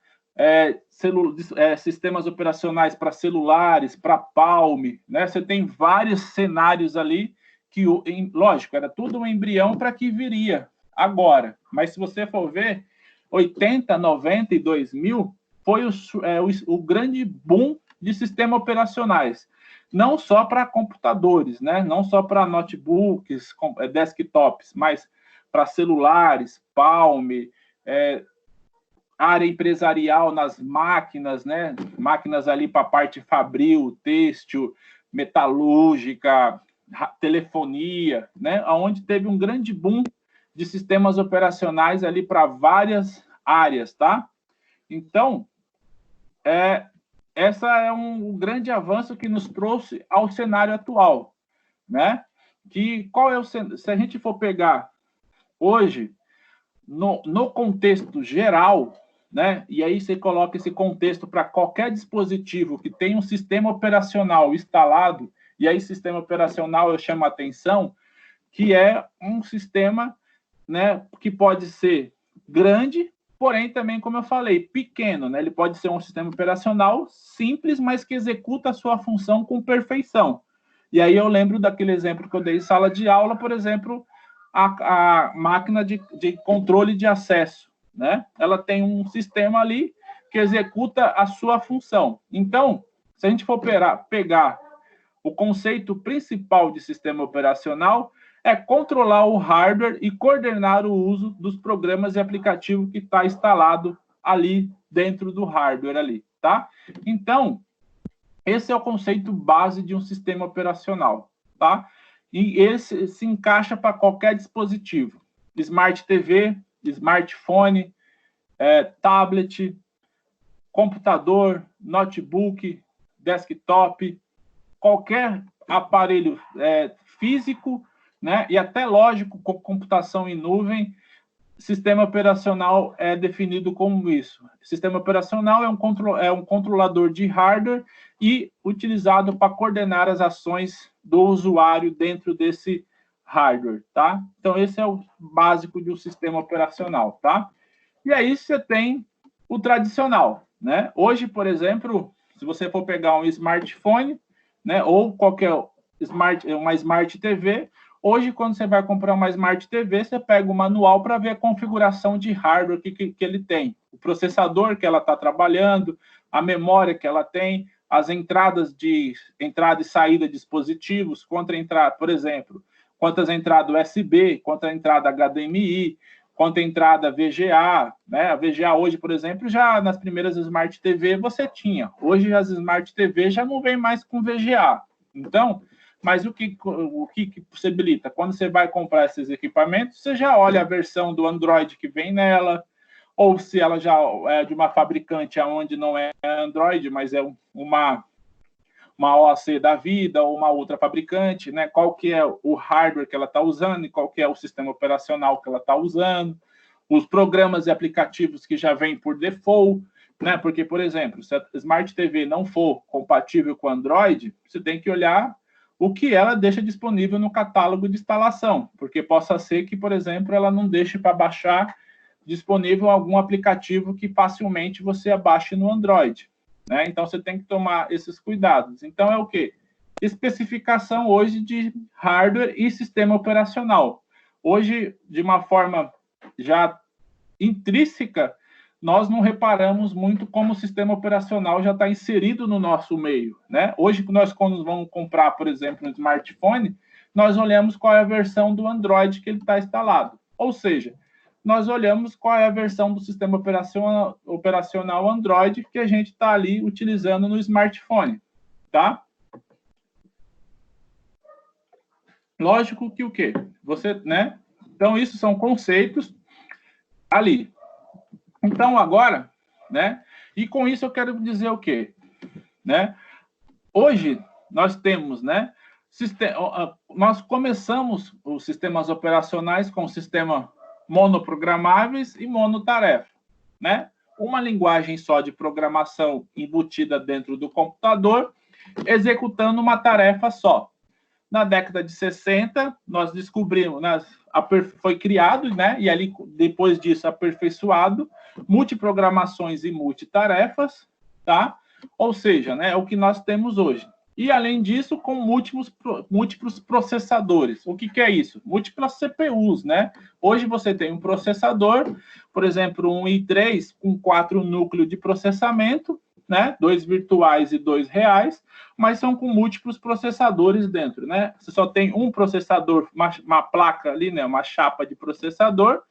S1: sistemas operacionais para celulares, para Palm, né? Você tem vários cenários ali que, lógico, era tudo um embrião para que viria agora. Mas se você for ver, 80, 90 e 2000 foi o grande boom de sistemas operacionais. Não só para computadores, né? Não só para notebooks, desktops, mas para celulares, Palm, área empresarial nas máquinas, né? Máquinas ali para a parte fabril, têxtil, metalúrgica, telefonia, né? Onde teve um grande boom de sistemas operacionais ali para várias áreas, tá? Então, essa é um grande avanço que nos trouxe ao cenário atual, né? Se a gente for pegar hoje, no contexto geral, né? E aí você coloca esse contexto para qualquer dispositivo que tem um sistema operacional instalado, e aí sistema operacional eu chamo a atenção, que é um sistema, né, que pode ser grande, porém também, como eu falei, pequeno, né? Ele pode ser um sistema operacional simples, mas que executa a sua função com perfeição. E aí eu lembro daquele exemplo que eu dei em sala de aula, por exemplo, a máquina de controle de acesso, né? Ela tem um sistema ali que executa a sua função. Então, se a gente for pegar o conceito principal de sistema operacional, é controlar o hardware e coordenar o uso dos programas e aplicativos que está instalado ali dentro do hardware ali, tá? Então, esse é o conceito base de um sistema operacional, tá? E esse se encaixa para qualquer dispositivo. Smart TV, smartphone, tablet, computador, notebook, desktop, qualquer aparelho físico, né? E até lógico, com computação em nuvem, sistema operacional é definido como isso. Sistema operacional é um controlador de hardware e utilizado para coordenar as ações do usuário dentro desse hardware, tá? Então, esse é o básico de um sistema operacional, tá? E aí você tem o tradicional, né? Hoje, por exemplo, se você for pegar um smartphone, né, ou qualquer uma Smart TV, hoje, quando você vai comprar uma Smart TV, você pega o manual para ver a configuração de hardware que ele tem. o processador que ela está trabalhando, a memória que ela tem, as entradas de entrada e saída de dispositivos, quanto entrada, por exemplo, quantas entradas USB, quanto entrada HDMI, quanto entrada VGA, né? A VGA hoje, por exemplo, já nas primeiras Smart TV você tinha. Hoje as Smart TV já não vem mais com VGA. Então, mas o que possibilita? Quando você vai comprar esses equipamentos, você já olha a versão do Android que vem nela, ou se ela já é de uma fabricante onde não é Android, mas é uma OAC da vida, ou uma outra fabricante, né? Qual que é o hardware que ela está usando e qual que é o sistema operacional que ela está usando, os programas e aplicativos que já vêm por default, né? Porque, por exemplo, se a Smart TV não for compatível com Android, você tem que olhar o que ela deixa disponível no catálogo de instalação, porque possa ser que, por exemplo, ela não deixe para baixar disponível algum aplicativo que facilmente você abaixe no Android, né? Então, você tem que tomar esses cuidados. Então, é o quê? Especificação hoje de hardware e sistema operacional. Hoje, de uma forma já intrínseca, nós não reparamos muito como o sistema operacional já está inserido no nosso meio, né? Hoje, nós, quando vamos comprar, por exemplo, um smartphone, nós olhamos qual é a versão do Android que ele está instalado. Ou seja, nós olhamos qual é a versão do sistema operacional Android que a gente está ali utilizando no smartphone, tá? Lógico que o quê? Você, né? Então, isso são conceitos ali. Então, agora, né? E com isso eu quero dizer o quê? Né? Hoje, nós temos, né? Nós começamos os sistemas operacionais com o sistema monoprogramáveis e monotarefa, né? Uma linguagem só de programação embutida dentro do computador, executando uma tarefa só. Na década de 60, nós descobrimos, né, foi criado, né, e ali, depois disso, aperfeiçoado, multiprogramações e multitarefas, tá? Ou seja, né, é o que nós temos hoje. E, além disso, com múltiplos processadores. O que é isso? Múltiplas CPUs, né? Hoje você tem um processador, por exemplo, um i3 com 4 núcleos de processamento, né? 2 virtuais e 2 reais, mas são com múltiplos processadores dentro, né? Você só tem um processador, uma placa ali, né? Uma chapa de processador,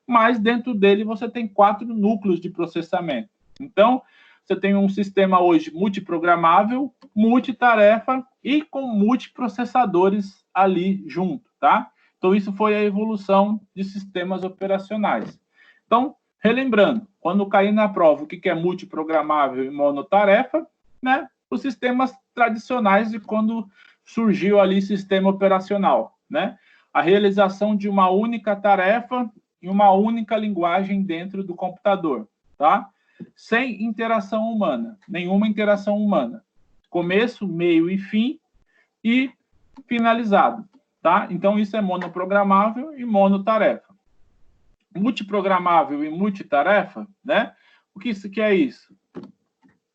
S1: mas dentro dele você tem 4 núcleos de processamento. Então, você tem um sistema hoje multiprogramável, multitarefa e com multiprocessadores ali junto, tá? Então, isso foi a evolução de sistemas operacionais. Então, relembrando, quando cair na prova o que é multiprogramável e monotarefa, né? Os sistemas tradicionais de quando surgiu ali sistema operacional, né? A realização de uma única tarefa e uma única linguagem dentro do computador, tá? Sem interação humana, nenhuma interação humana. Começo, meio e fim e finalizado, tá? Então, isso é monoprogramável e monotarefa. Multiprogramável e multitarefa, né? O que é isso?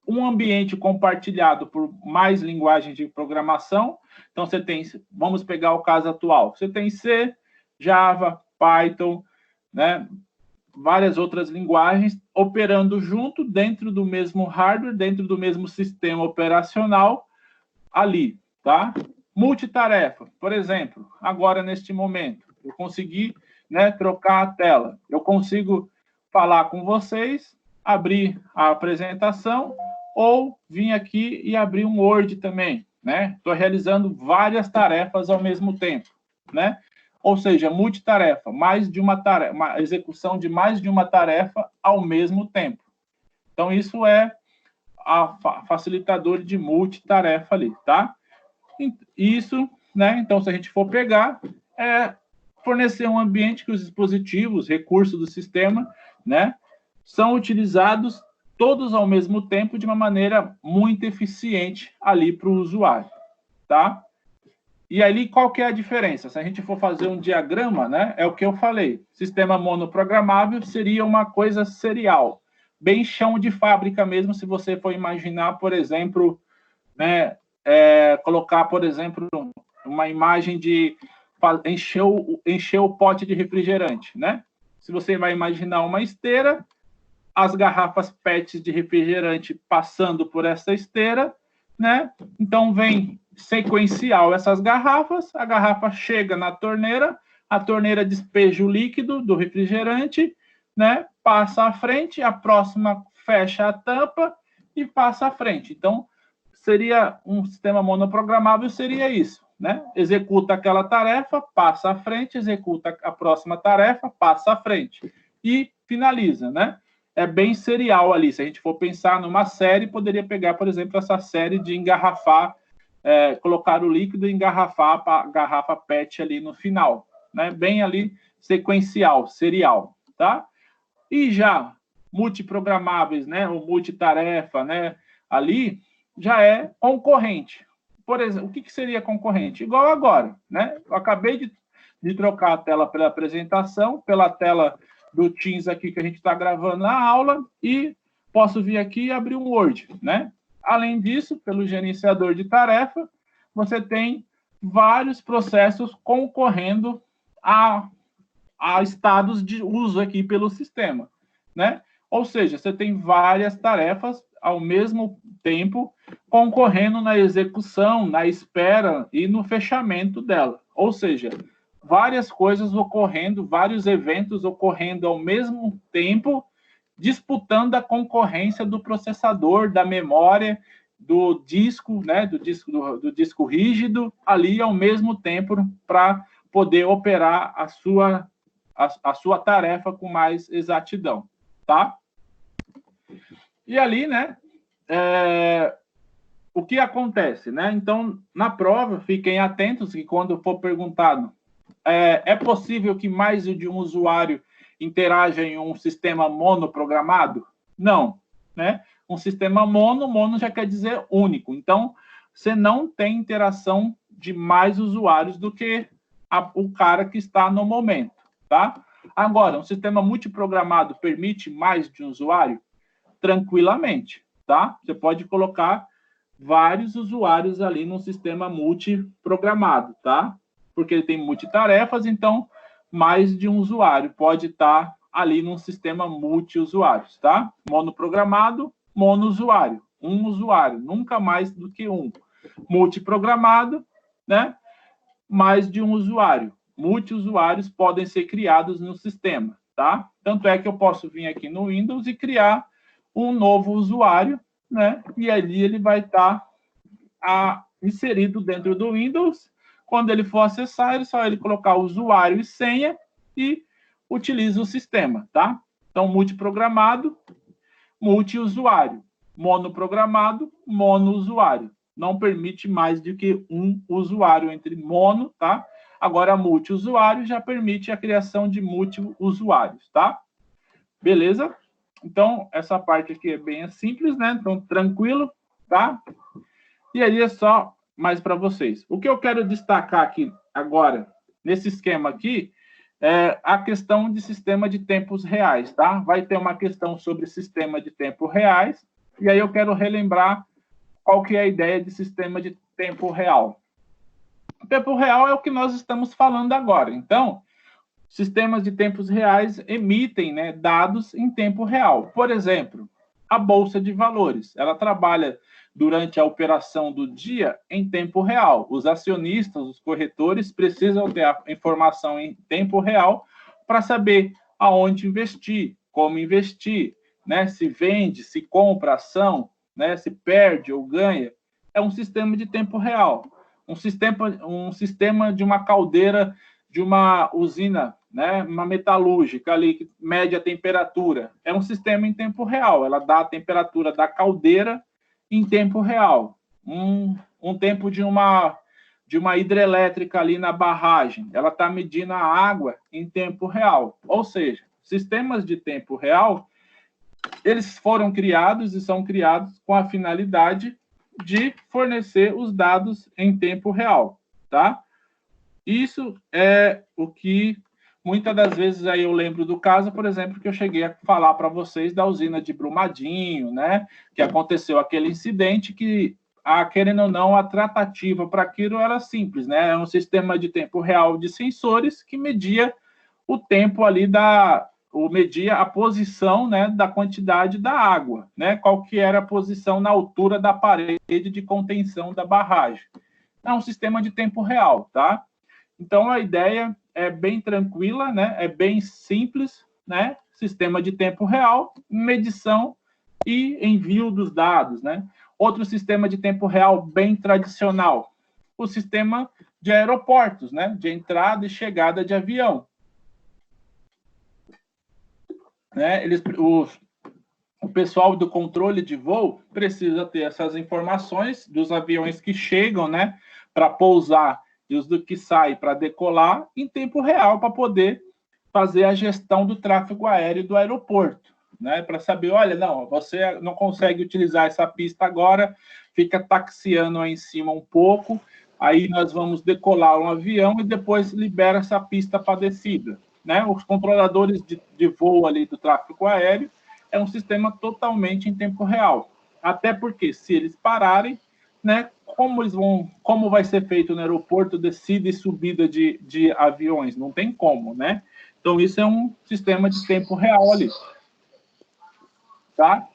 S1: Um ambiente compartilhado por mais linguagens de programação. Então, você tem, vamos pegar o caso atual, você tem C, Java, Python, né? Várias outras linguagens operando junto dentro do mesmo hardware, dentro do mesmo sistema operacional ali, tá? Multitarefa, por exemplo, agora neste momento, eu consegui, né, trocar a tela. Eu consigo falar com vocês, abrir a apresentação ou vir aqui e abrir um Word também, né? Estou realizando várias tarefas ao mesmo tempo, né? Ou seja, multitarefa, mais de uma tarefa, uma execução de mais de uma tarefa ao mesmo tempo. Então, isso é a facilitador de multitarefa ali, tá? Isso, né? Então, se a gente for pegar, é fornecer um ambiente que os dispositivos, recursos do sistema, né, são utilizados todos ao mesmo tempo de uma maneira muito eficiente ali para o usuário, tá? E ali, qual que é a diferença? Se a gente for fazer um diagrama, né, é o que eu falei. Sistema monoprogramável seria uma coisa serial, bem chão de fábrica mesmo, se você for imaginar, por exemplo, né, colocar, por exemplo, uma imagem de encher o pote de refrigerante, né? Se você vai imaginar uma esteira, as garrafas PET de refrigerante passando por essa esteira, né? Então vem sequencial essas garrafas, a garrafa chega na torneira, a torneira despeja o líquido do refrigerante, né? Passa à frente, a próxima fecha a tampa e passa à frente. Então, seria um sistema monoprogramável, seria isso, né? Executa aquela tarefa, passa à frente, executa a próxima tarefa, passa à frente e finaliza, né? É bem serial ali. Se a gente for pensar numa série, poderia pegar, por exemplo, essa série de engarrafar, colocar o líquido e engarrafar a garrafa PET ali no final, né? Bem ali sequencial, serial, tá? E já multiprogramáveis, né? Ou multitarefa, né? Ali já é concorrente. Por exemplo, o que seria concorrente? Igual agora, né? Eu acabei de trocar a tela pela apresentação, pela tela do Teams aqui que a gente está gravando na aula, e posso vir aqui e abrir um Word, né? Além disso, pelo gerenciador de tarefa, você tem vários processos concorrendo a estados de uso aqui pelo sistema, né? Ou seja, você tem várias tarefas ao mesmo tempo concorrendo na execução, na espera e no fechamento dela. Ou seja, várias coisas ocorrendo, vários eventos ocorrendo ao mesmo tempo, disputando a concorrência do processador, da memória, do disco, né, do disco rígido, ali ao mesmo tempo para poder operar a sua tarefa com mais exatidão, tá? E ali, né, o que acontece, né? Então, na prova, fiquem atentos que quando for perguntado, é possível que mais de um usuário interaja em um sistema monoprogramado? Não, né? Um sistema mono já quer dizer único. Então, você não tem interação de mais usuários do que o cara que está no momento, tá? Agora, um sistema multiprogramado permite mais de um usuário? Tranquilamente, tá? Você pode colocar vários usuários ali no sistema multiprogramado, tá? Porque ele tem multitarefas, então mais de um usuário pode estar ali num sistema multiusuários, tá? Monoprogramado, monousuário, um usuário, nunca mais do que um. Multiprogramado, né? Mais de um usuário. Multiusuários podem ser criados no sistema, tá? Tanto é que eu posso vir aqui no Windows e criar um novo usuário, né? E ali ele vai estar inserido dentro do Windows. Quando ele for acessar, é só ele colocar usuário e senha e utiliza o sistema, tá? Então, multiprogramado, multiusuário. Monoprogramado, monousuário. Não permite mais do que um usuário entre mono, tá? Agora, multiusuário já permite a criação de multiusuários, tá? Beleza? Então, essa parte aqui é bem simples, né? Então, tranquilo, tá? E aí é só mais para vocês. O que eu quero destacar aqui agora, nesse esquema aqui, é a questão de sistema de tempos reais, tá? Vai ter uma questão sobre sistema de tempo reais, e aí eu quero relembrar qual que é a ideia de sistema de tempo real. O tempo real é o que nós estamos falando agora. Então, sistemas de tempos reais emitem, né, dados em tempo real. Por exemplo, a Bolsa de Valores. Ela trabalha durante a operação do dia em tempo real. Os acionistas, os corretores, precisam ter a informação em tempo real para saber aonde investir, como investir, né, se vende, se compra ação, né, se perde ou ganha. É um sistema de tempo real. Um sistema de uma caldeira de uma usina, né, uma metalúrgica ali que mede a temperatura. É um sistema em tempo real. Ela dá a temperatura da caldeira em tempo real. Um tempo de uma hidrelétrica ali na barragem. Ela está medindo a água em tempo real. Ou seja, sistemas de tempo real, eles foram criados e são criados com a finalidade de fornecer os dados em tempo real, tá? Isso é o que muitas das vezes aí eu lembro do caso, por exemplo, que eu cheguei a falar para vocês da usina de Brumadinho, né? Que aconteceu aquele incidente que, querendo ou não, a tratativa para aquilo era simples, né? Era um sistema de tempo real de sensores que media o tempo ali media a posição, né, da quantidade da água, né? Qual que era a posição na altura da parede de contenção da barragem. É um sistema de tempo real, tá? Então, a ideia é bem tranquila, né? É bem simples, né? Sistema de tempo real, medição e envio dos dados, né? Outro sistema de tempo real bem tradicional, o sistema de aeroportos, né? De entrada e chegada de avião. Né? O pessoal do controle de voo precisa ter essas informações dos aviões que chegam, né? Para pousar e os do que sai para decolar em tempo real para poder fazer a gestão do tráfego aéreo do aeroporto, né? Para saber, olha, não, você não consegue utilizar essa pista agora, fica taxiando aí em cima um pouco, aí nós vamos decolar um avião e depois libera essa pista para descida, né? Os controladores de voo ali do tráfego aéreo é um sistema totalmente em tempo real, até porque se eles pararem, né? Como vai ser feito no aeroporto descida e subida de aviões? Não tem como, né? Então, isso é um sistema de tempo real ali. Tá?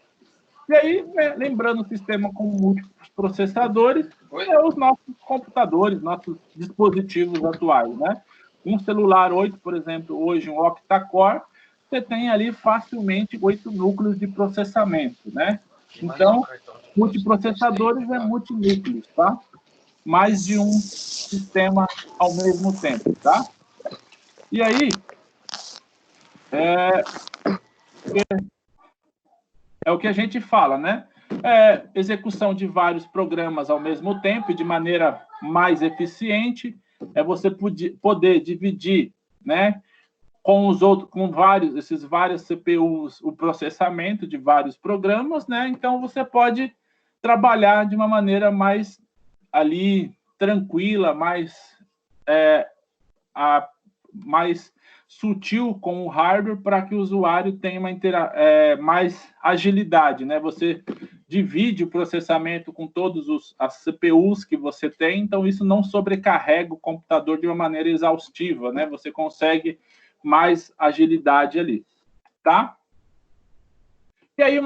S1: E aí, né, lembrando o sistema com múltiplos processadores, os nossos computadores, nossos dispositivos atuais, né? Um celular 8, por exemplo, hoje um octa-core, você tem ali facilmente 8 núcleos de processamento, né? Então, multiprocessadores é multinúcleos, tá? Mais de um sistema ao mesmo tempo, tá? E aí, é o que a gente fala, né? Execução de vários programas ao mesmo tempo e de maneira mais eficiente, é você poder dividir, né? Com esses vários CPUs, o processamento de vários programas, né? Então, você pode trabalhar de uma maneira mais ali tranquila, mais sutil com o hardware para que o usuário tenha mais agilidade, né? Você divide o processamento com todos as CPUs que você tem, então isso não sobrecarrega o computador de uma maneira exaustiva, né? Você consegue mais agilidade ali, tá? E aí,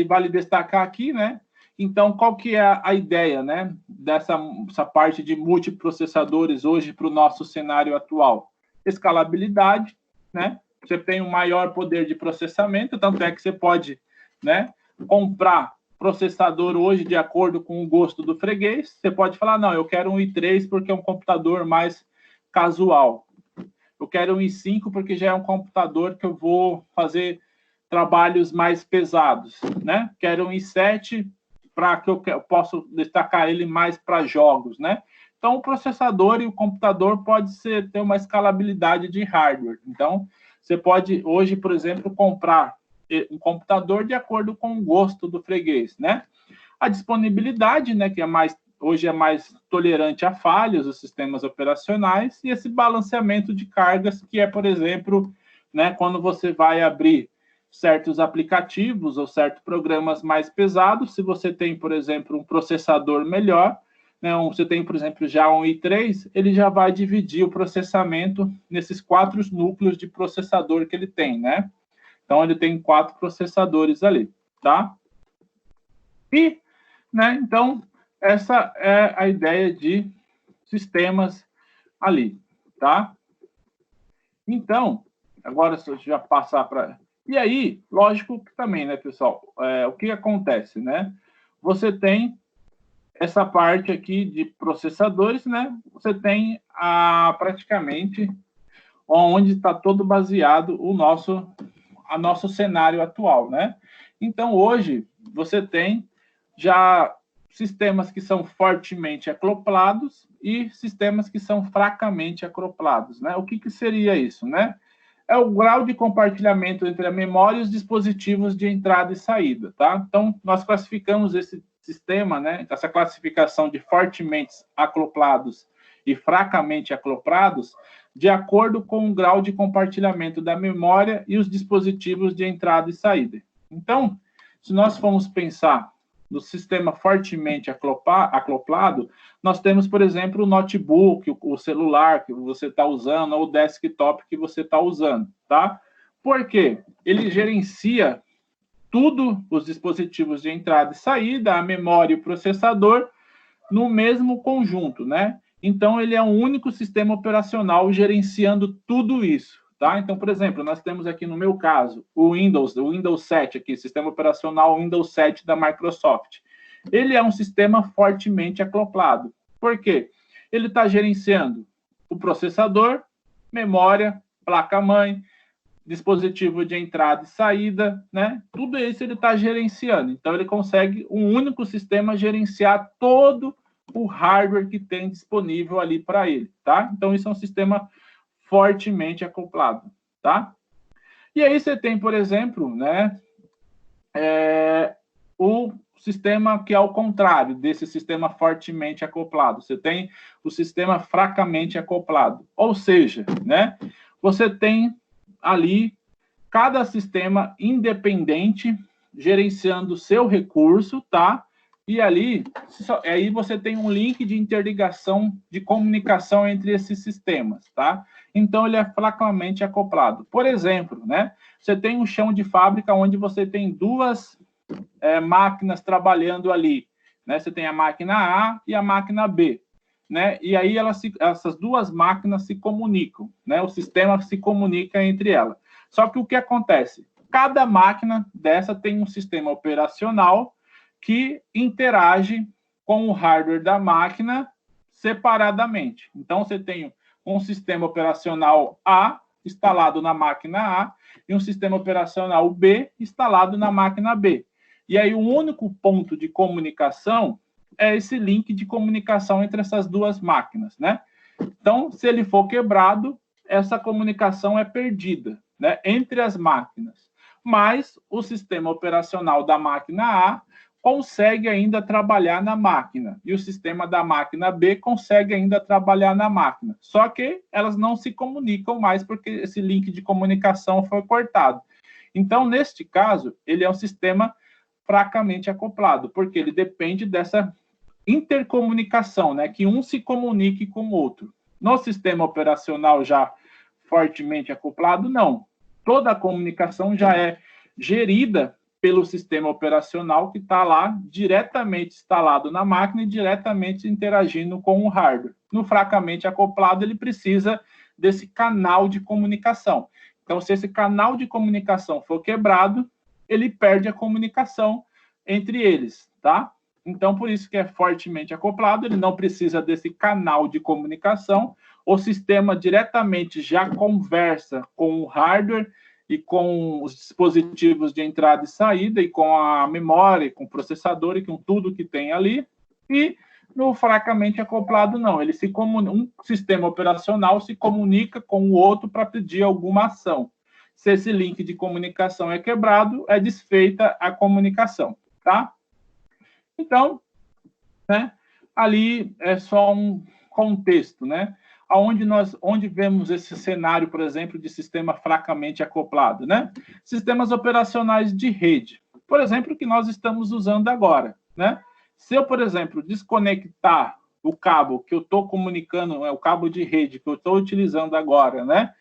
S1: vale destacar aqui, né? Então, qual que é a ideia, né? Dessa parte de multiprocessadores hoje para o nosso cenário atual? Escalabilidade, né? Você tem um maior poder de processamento, tanto é que você pode, né, comprar processador hoje de acordo com o gosto do freguês. Você pode falar, não, eu quero um i3 porque é um computador mais casual. Eu quero um i5 porque já é um computador que eu vou fazer trabalhos mais pesados, né? Quero um i7 para que eu possa destacar ele mais para jogos, né? Então, o processador e o computador pode ter uma escalabilidade de hardware. Então, você pode, hoje, por exemplo, comprar um computador de acordo com o gosto do freguês, né? A disponibilidade, né, que hoje é mais tolerante a falhas dos sistemas operacionais, e esse balanceamento de cargas, que é, por exemplo, né, quando você vai abrir certos aplicativos ou certos programas mais pesados, se você tem, por exemplo, um processador melhor, né, você tem, por exemplo, já um i3, ele já vai dividir o processamento nesses 4 núcleos de processador que ele tem, né? Então, ele tem 4 processadores ali, tá? E, né, então, essa é a ideia de sistemas ali, tá? Então, agora se eu já passar para... E aí, lógico que também, né, pessoal, o que acontece, né? Você tem essa parte aqui de processadores, né? Você tem praticamente onde está todo baseado o nosso cenário atual, né? Então, hoje, você tem já sistemas que são fortemente acoplados e sistemas que são fracamente acoplados, né? O que seria isso, né? É o grau de compartilhamento entre a memória e os dispositivos de entrada e saída, tá? Então, nós classificamos esse sistema, né? Essa classificação de fortemente acoplados e fracamente acoplados de acordo com o grau de compartilhamento da memória e os dispositivos de entrada e saída. Então, se nós formos pensar no sistema fortemente acoplado, nós temos, por exemplo, o notebook, o celular que você está usando, ou o desktop que você está usando, tá? Por quê? Ele gerencia tudo, os dispositivos de entrada e saída, a memória e o processador, no mesmo conjunto, né? Então, ele é um único sistema operacional gerenciando tudo isso, tá? Então, por exemplo, nós temos aqui no meu caso, o Windows 7 aqui, sistema operacional Windows 7 da Microsoft. Ele é um sistema fortemente acoplado. Por quê? Ele está gerenciando o processador, memória, placa-mãe, dispositivo de entrada e saída, né? Tudo isso ele está gerenciando. Então, ele consegue, um único sistema, gerenciar todo o hardware que tem disponível ali para ele, tá? Então, isso é um sistema fortemente acoplado, tá? E aí você tem, por exemplo, né, o sistema que é ao contrário desse sistema fortemente acoplado. Você tem o sistema fracamente acoplado. Ou seja, né, você tem ali cada sistema independente gerenciando o seu recurso, tá? E ali, aí você tem um link de interligação, de comunicação entre esses sistemas, tá? Então, ele é fracamente acoplado. Por exemplo, né? Você tem um chão de fábrica onde você tem duas máquinas trabalhando ali, né? Você tem a máquina A e a máquina B, né? E aí essas duas máquinas se comunicam, né? O sistema se comunica entre elas. Só que o que acontece? Cada máquina dessa tem um sistema operacional que interage com o hardware da máquina separadamente. Então, você tem um sistema operacional A instalado na máquina A e um sistema operacional B instalado na máquina B. E aí, o único ponto de comunicação é esse link de comunicação entre essas duas máquinas, né? Então, se ele for quebrado, essa comunicação é perdida, né, entre as máquinas. Mas o sistema operacional da máquina A consegue ainda trabalhar na máquina, e o sistema da máquina B consegue ainda trabalhar na máquina. Só que elas não se comunicam mais porque esse link de comunicação foi cortado. Então, neste caso, ele é um sistema fracamente acoplado, porque ele depende dessa intercomunicação, né, que um se comunique com o outro. No sistema operacional já fortemente acoplado, não. Toda a comunicação já é gerida pelo sistema operacional que está lá diretamente instalado na máquina e diretamente interagindo com o hardware. No fracamente acoplado, ele precisa desse canal de comunicação. Então, se esse canal de comunicação for quebrado, ele perde a comunicação entre eles, tá? Então, por isso que é fortemente acoplado, ele não precisa desse canal de comunicação, o sistema diretamente já conversa com o hardware e com os dispositivos de entrada e saída, e com a memória, com o processador, e com tudo que tem ali. E no fracamente acoplado, não. Um sistema operacional se comunica com o outro para pedir alguma ação. Se esse link de comunicação é quebrado, é desfeita a comunicação, tá? Então, né, ali é só um contexto, né? Onde vemos esse cenário, por exemplo, de sistema fracamente acoplado, né? Sistemas operacionais de rede, por exemplo, que nós estamos usando agora, né? Se eu, por exemplo, desconectar o cabo que eu estou comunicando, o cabo de rede que eu estou utilizando agora, né?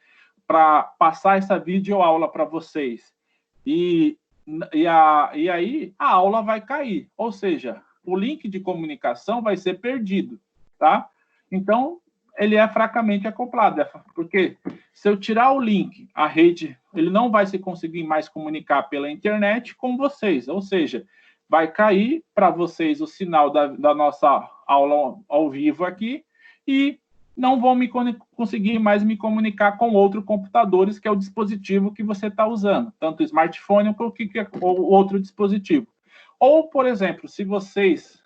S1: Para passar essa videoaula para vocês, e aí a aula vai cair, ou seja, o link de comunicação vai ser perdido, tá? Então, ele é fracamente acoplado, porque se eu tirar o link, a rede, ele não vai se conseguir mais comunicar pela internet com vocês, ou seja, vai cair para vocês o sinal da nossa aula ao vivo aqui e não vão conseguir mais me comunicar com outros computadores, que é o dispositivo que você está usando, tanto o smartphone ou outro dispositivo. Ou, por exemplo, se vocês,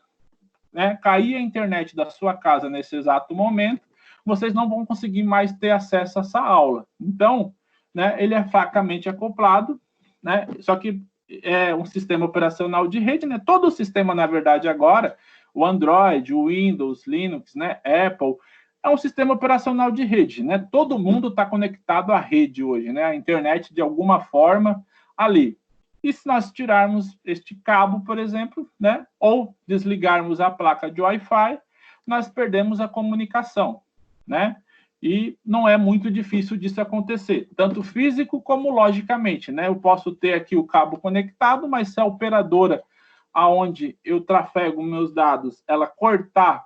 S1: né, cair a internet da sua casa nesse exato momento, vocês não vão conseguir mais ter acesso a essa aula. Então, né, ele é fracamente acoplado, né, só que é um sistema operacional de rede, né? Todo o sistema, na verdade, agora, o Android, o Windows, Linux, né, Apple, é um sistema operacional de rede, né? Todo mundo está conectado à rede hoje, né? A internet, de alguma forma, ali. E se nós tirarmos este cabo, por exemplo, né, ou desligarmos a placa de Wi-Fi, nós perdemos a comunicação, né? E não é muito difícil disso acontecer, tanto físico como logicamente, né? Eu posso ter aqui o cabo conectado, mas se a operadora aonde eu trafego meus dados, ela cortar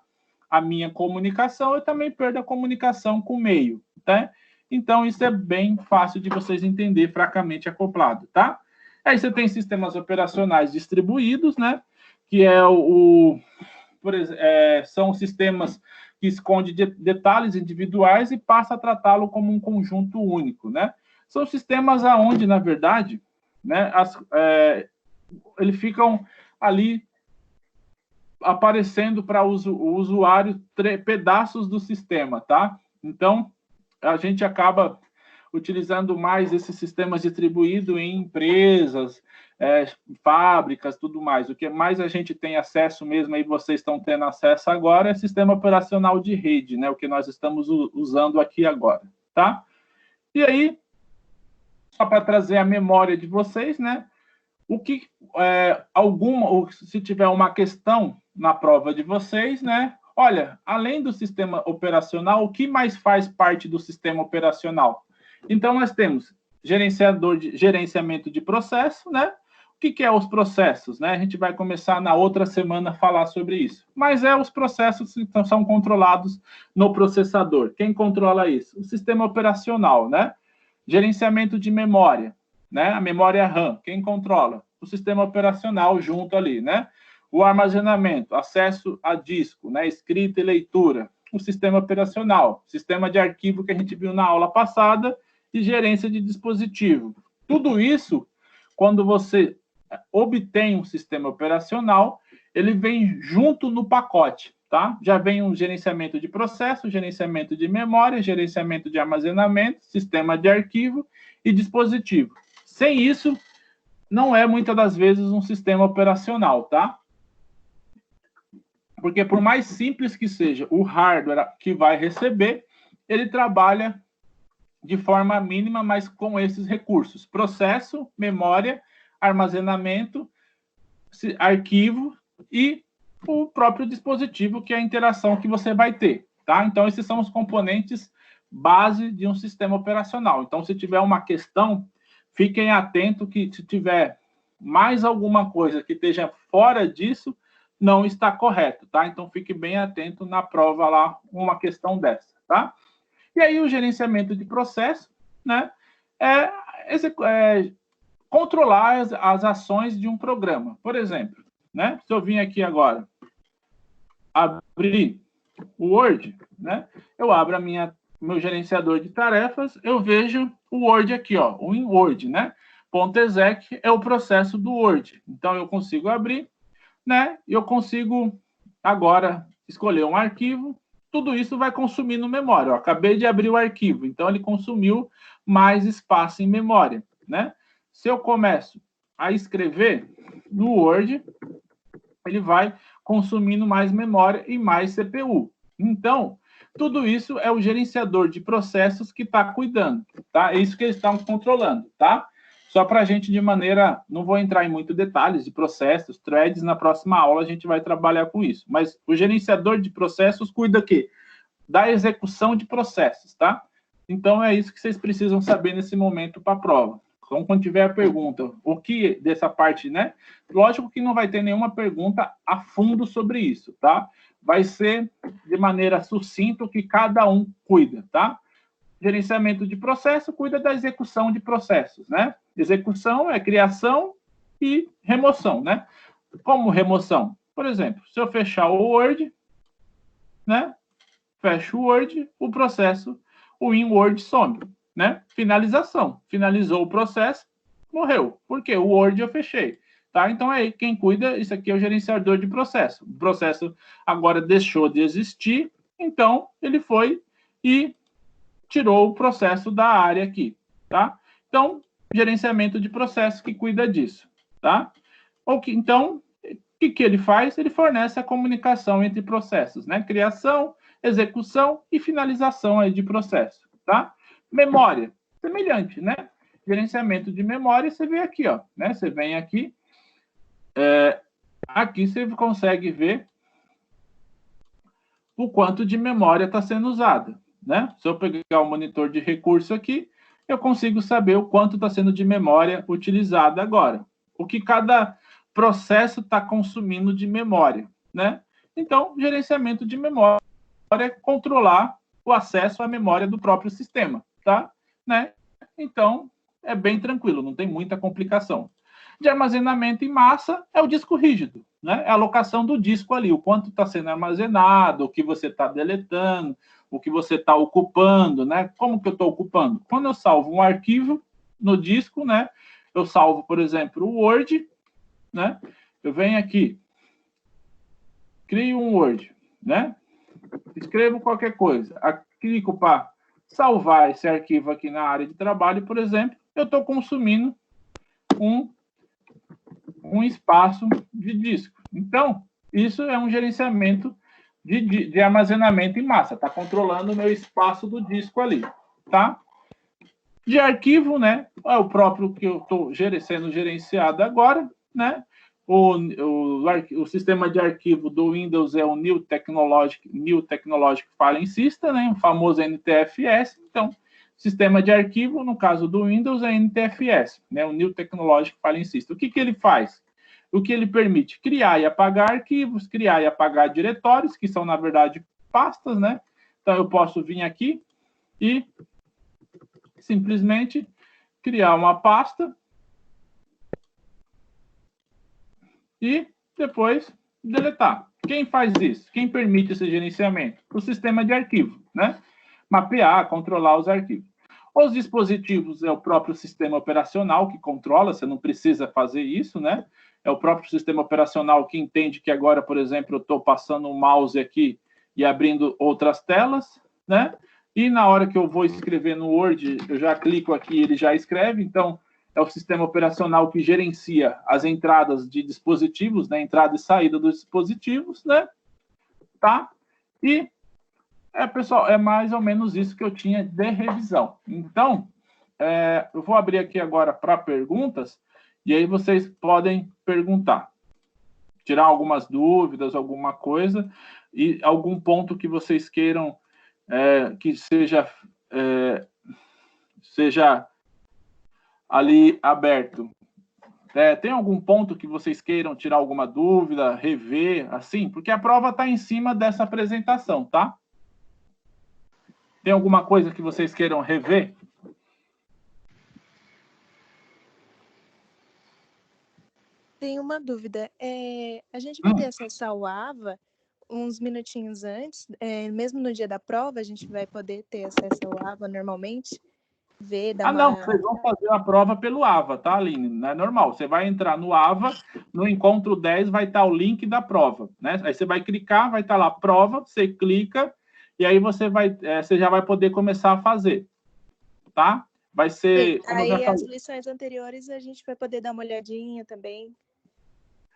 S1: a minha comunicação, eu também perdo a comunicação com o meio, tá? Então, isso é bem fácil de vocês entenderem, fracamente acoplado, tá? Aí você tem sistemas operacionais distribuídos, né? Que é são sistemas que escondem detalhes individuais e passa a tratá-lo como um conjunto único, né? São sistemas aonde, na verdade, né, eles ficam ali aparecendo para o usuário pedaços do sistema, tá? Então, a gente acaba utilizando mais esses sistemas distribuídos em empresas, fábricas, tudo mais. O que mais a gente tem acesso mesmo, aí vocês estão tendo acesso agora, é sistema operacional de rede, né? O que nós estamos usando aqui agora, tá? E aí, só para trazer a memória de vocês, né? Se tiver uma questão na prova de vocês, né? Olha, além do sistema operacional, o que mais faz parte do sistema operacional? Então, nós temos gerenciamento de processo, né? O que é os processos, né? A gente vai começar na outra semana a falar sobre isso. Mas os processos que são controlados no processador. Quem controla isso? O sistema operacional, né? Gerenciamento de memória, né? A memória RAM, quem controla? O sistema operacional junto ali, né? O armazenamento, acesso a disco, né? Escrita e leitura, o sistema operacional, sistema de arquivo que a gente viu na aula passada e gerência de dispositivo. Tudo isso, quando você obtém um sistema operacional, ele vem junto no pacote, tá? Já vem um gerenciamento de processo, gerenciamento de memória, gerenciamento de armazenamento, sistema de arquivo e dispositivo. Sem isso, não é muitas das vezes um sistema operacional, tá? Porque por mais simples que seja o hardware que vai receber, ele trabalha de forma mínima, mas com esses recursos: processo, memória, armazenamento, arquivo e o próprio dispositivo, que é a interação que você vai ter, tá? Então, esses são os componentes base de um sistema operacional. Então, se tiver uma questão, fiquem atentos que se tiver mais alguma coisa que esteja fora disso, não está correto, tá? Então, fique bem atento na prova lá, uma questão dessa, tá? E aí, o gerenciamento de processo, né? Controlar as ações de um programa. Por exemplo, né? Se eu vim aqui agora, abrir o Word, né? Eu abro meu gerenciador de tarefas, eu vejo o Word aqui, ó, o InWord, né? .exec é o processo do Word. Então, eu consigo abrir, né? E eu consigo agora escolher um arquivo. Tudo isso vai consumir no memória. Eu acabei de abrir o arquivo, então ele consumiu mais espaço em memória, né? Se eu começo a escrever no Word, ele vai consumindo mais memória e mais CPU. Então, tudo isso é o gerenciador de processos que está cuidando, tá? É isso que eles estão controlando, tá? Só para a gente, de maneira... Não vou entrar em muitos detalhes de processos, threads, na próxima aula a gente vai trabalhar com isso. Mas o gerenciador de processos cuida aqui da execução de processos, tá? Então, é isso que vocês precisam saber nesse momento para a prova. Então, quando tiver a pergunta, o que dessa parte, né? Lógico que não vai ter nenhuma pergunta a fundo sobre isso, tá? Vai ser de maneira sucinta o que cada um cuida, tá? Gerenciamento de processo cuida da execução de processos, né? Execução é criação e remoção, né? Como remoção? Por exemplo, se eu fechar o Word, né? Fecho o Word, o processo, o InWord some, né? Finalização. Finalizou o processo, morreu. Por quê? O Word eu fechei, tá? Então, aí, quem cuida, isso aqui é o gerenciador de processo. O processo agora deixou de existir, então, ele foi e tirou o processo da área aqui, tá? Então, gerenciamento de processo que cuida disso, tá? Então, o que ele faz? Ele fornece a comunicação entre processos, né? Criação, execução e finalização aí de processo, tá? Memória, semelhante, né? Gerenciamento de memória, você vê aqui, ó, né? Você vem aqui, aqui você consegue ver o quanto de memória está sendo usada, né? Se eu pegar o monitor de recurso aqui, eu consigo saber o quanto está sendo de memória utilizada agora. O que cada processo está consumindo de memória, né? Então, gerenciamento de memória é controlar o acesso à memória do próprio sistema, tá? Né? Então, é bem tranquilo, não tem muita complicação. De armazenamento em massa é o disco rígido, né? É a alocação do disco ali, o quanto está sendo armazenado, o que você está deletando, o que você está ocupando, né? Como que eu estou ocupando? Quando eu salvo um arquivo no disco, né? Eu salvo, por exemplo, o Word, né? Eu venho aqui, crio um Word, né? Escrevo qualquer coisa, clico para salvar esse arquivo aqui na área de trabalho, por exemplo, eu estou consumindo um espaço de disco. Então, isso é um gerenciamento de armazenamento em massa, está controlando o meu espaço do disco ali, tá? De arquivo, né? É o próprio que eu estou sendo gerenciado agora, né? O sistema de arquivo do Windows é o New Technologic File System, né? O famoso NTFS. Então, sistema de arquivo, no caso do Windows, é NTFS, né? O New Technologic File System. O que ele faz? O que ele permite? Criar e apagar arquivos, criar e apagar diretórios, que são, na verdade, pastas, né? Então, eu posso vir aqui e simplesmente criar uma pasta e depois deletar. Quem faz isso? Quem permite esse gerenciamento? O sistema de arquivo, né? Mapear, controlar os arquivos. Os dispositivos é o próprio sistema operacional que controla, você não precisa fazer isso, né? É o próprio sistema operacional que entende que agora, por exemplo, eu estou passando o mouse aqui e abrindo outras telas, né? E na hora que eu vou escrever no Word, eu já clico aqui e ele já escreve. Então, é o sistema operacional que gerencia as entradas de dispositivos, né? Entrada e saída dos dispositivos, né? Tá? E, pessoal, é mais ou menos isso que eu tinha de revisão. Então, eu vou abrir aqui agora para perguntas, e aí vocês podem perguntar. Tirar algumas dúvidas, alguma coisa, e algum ponto que vocês queiram que seja ali aberto. Tem algum ponto que vocês queiram tirar alguma dúvida, rever, assim? Porque a prova está em cima dessa apresentação, tá? Tem alguma coisa que vocês queiram rever?
S8: Tem uma dúvida. A gente vai ter acesso ao AVA uns minutinhos antes, mesmo no dia da prova, a gente vai poder ter acesso ao AVA normalmente?
S1: Não, vocês vão fazer a prova pelo AVA, tá, Aline? Não é normal. Você vai entrar no AVA, no encontro 10 vai estar o link da prova, né? Aí você vai clicar, vai estar lá prova, você clica, e aí você já vai poder começar a fazer, tá? Vai ser...
S8: Aí as lições anteriores a gente vai poder dar uma olhadinha também.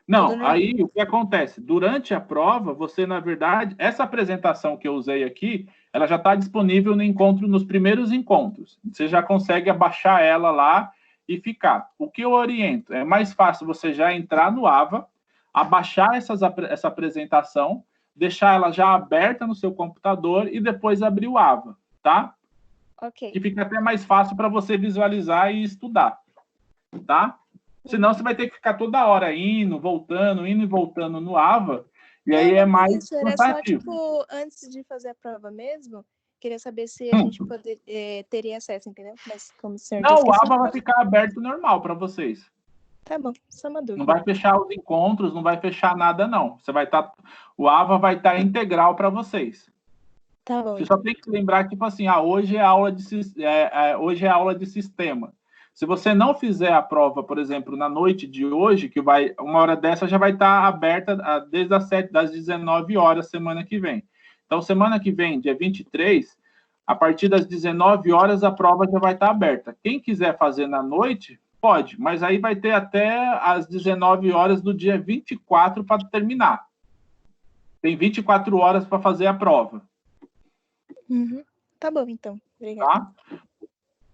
S1: Não, aí o que acontece? Durante a prova, você, na verdade, essa apresentação que eu usei aqui, ela já está disponível nos primeiros encontros. Você já consegue abaixar ela lá e ficar. O que eu oriento? É mais fácil você já entrar no AVA, abaixar essa apresentação, deixar ela já aberta no seu computador e depois abrir o AVA, tá?
S8: Ok.
S1: Que fica até mais fácil para você visualizar e estudar, tá? Senão você vai ter que ficar toda hora indo e voltando no AVA, e aí é mais
S8: isso era
S1: cansativo.
S8: só, tipo, antes de fazer a prova mesmo, queria saber se a gente teria acesso, entendeu? Mas como o senhor
S1: Não,
S8: disse,
S1: o AVA vai ficar aberto normal para vocês.
S8: Tá bom, só uma dúvida.
S1: Não vai fechar os encontros, não vai fechar nada, não. O AVA vai estar integral para vocês.
S8: Tá bom.
S1: Você só tem que lembrar, tipo assim, hoje é aula de sistema. Se você não fizer a prova, por exemplo, na noite de hoje, que uma hora dessa já vai estar aberta desde das 19 horas semana que vem. Então, semana que vem, dia 23, a partir das 19 horas a prova já vai estar aberta. Quem quiser fazer na noite, pode, mas aí vai ter até as 19 horas do dia 24 para terminar. Tem 24 horas para fazer a prova.
S8: Uhum. Tá bom, então. Obrigada.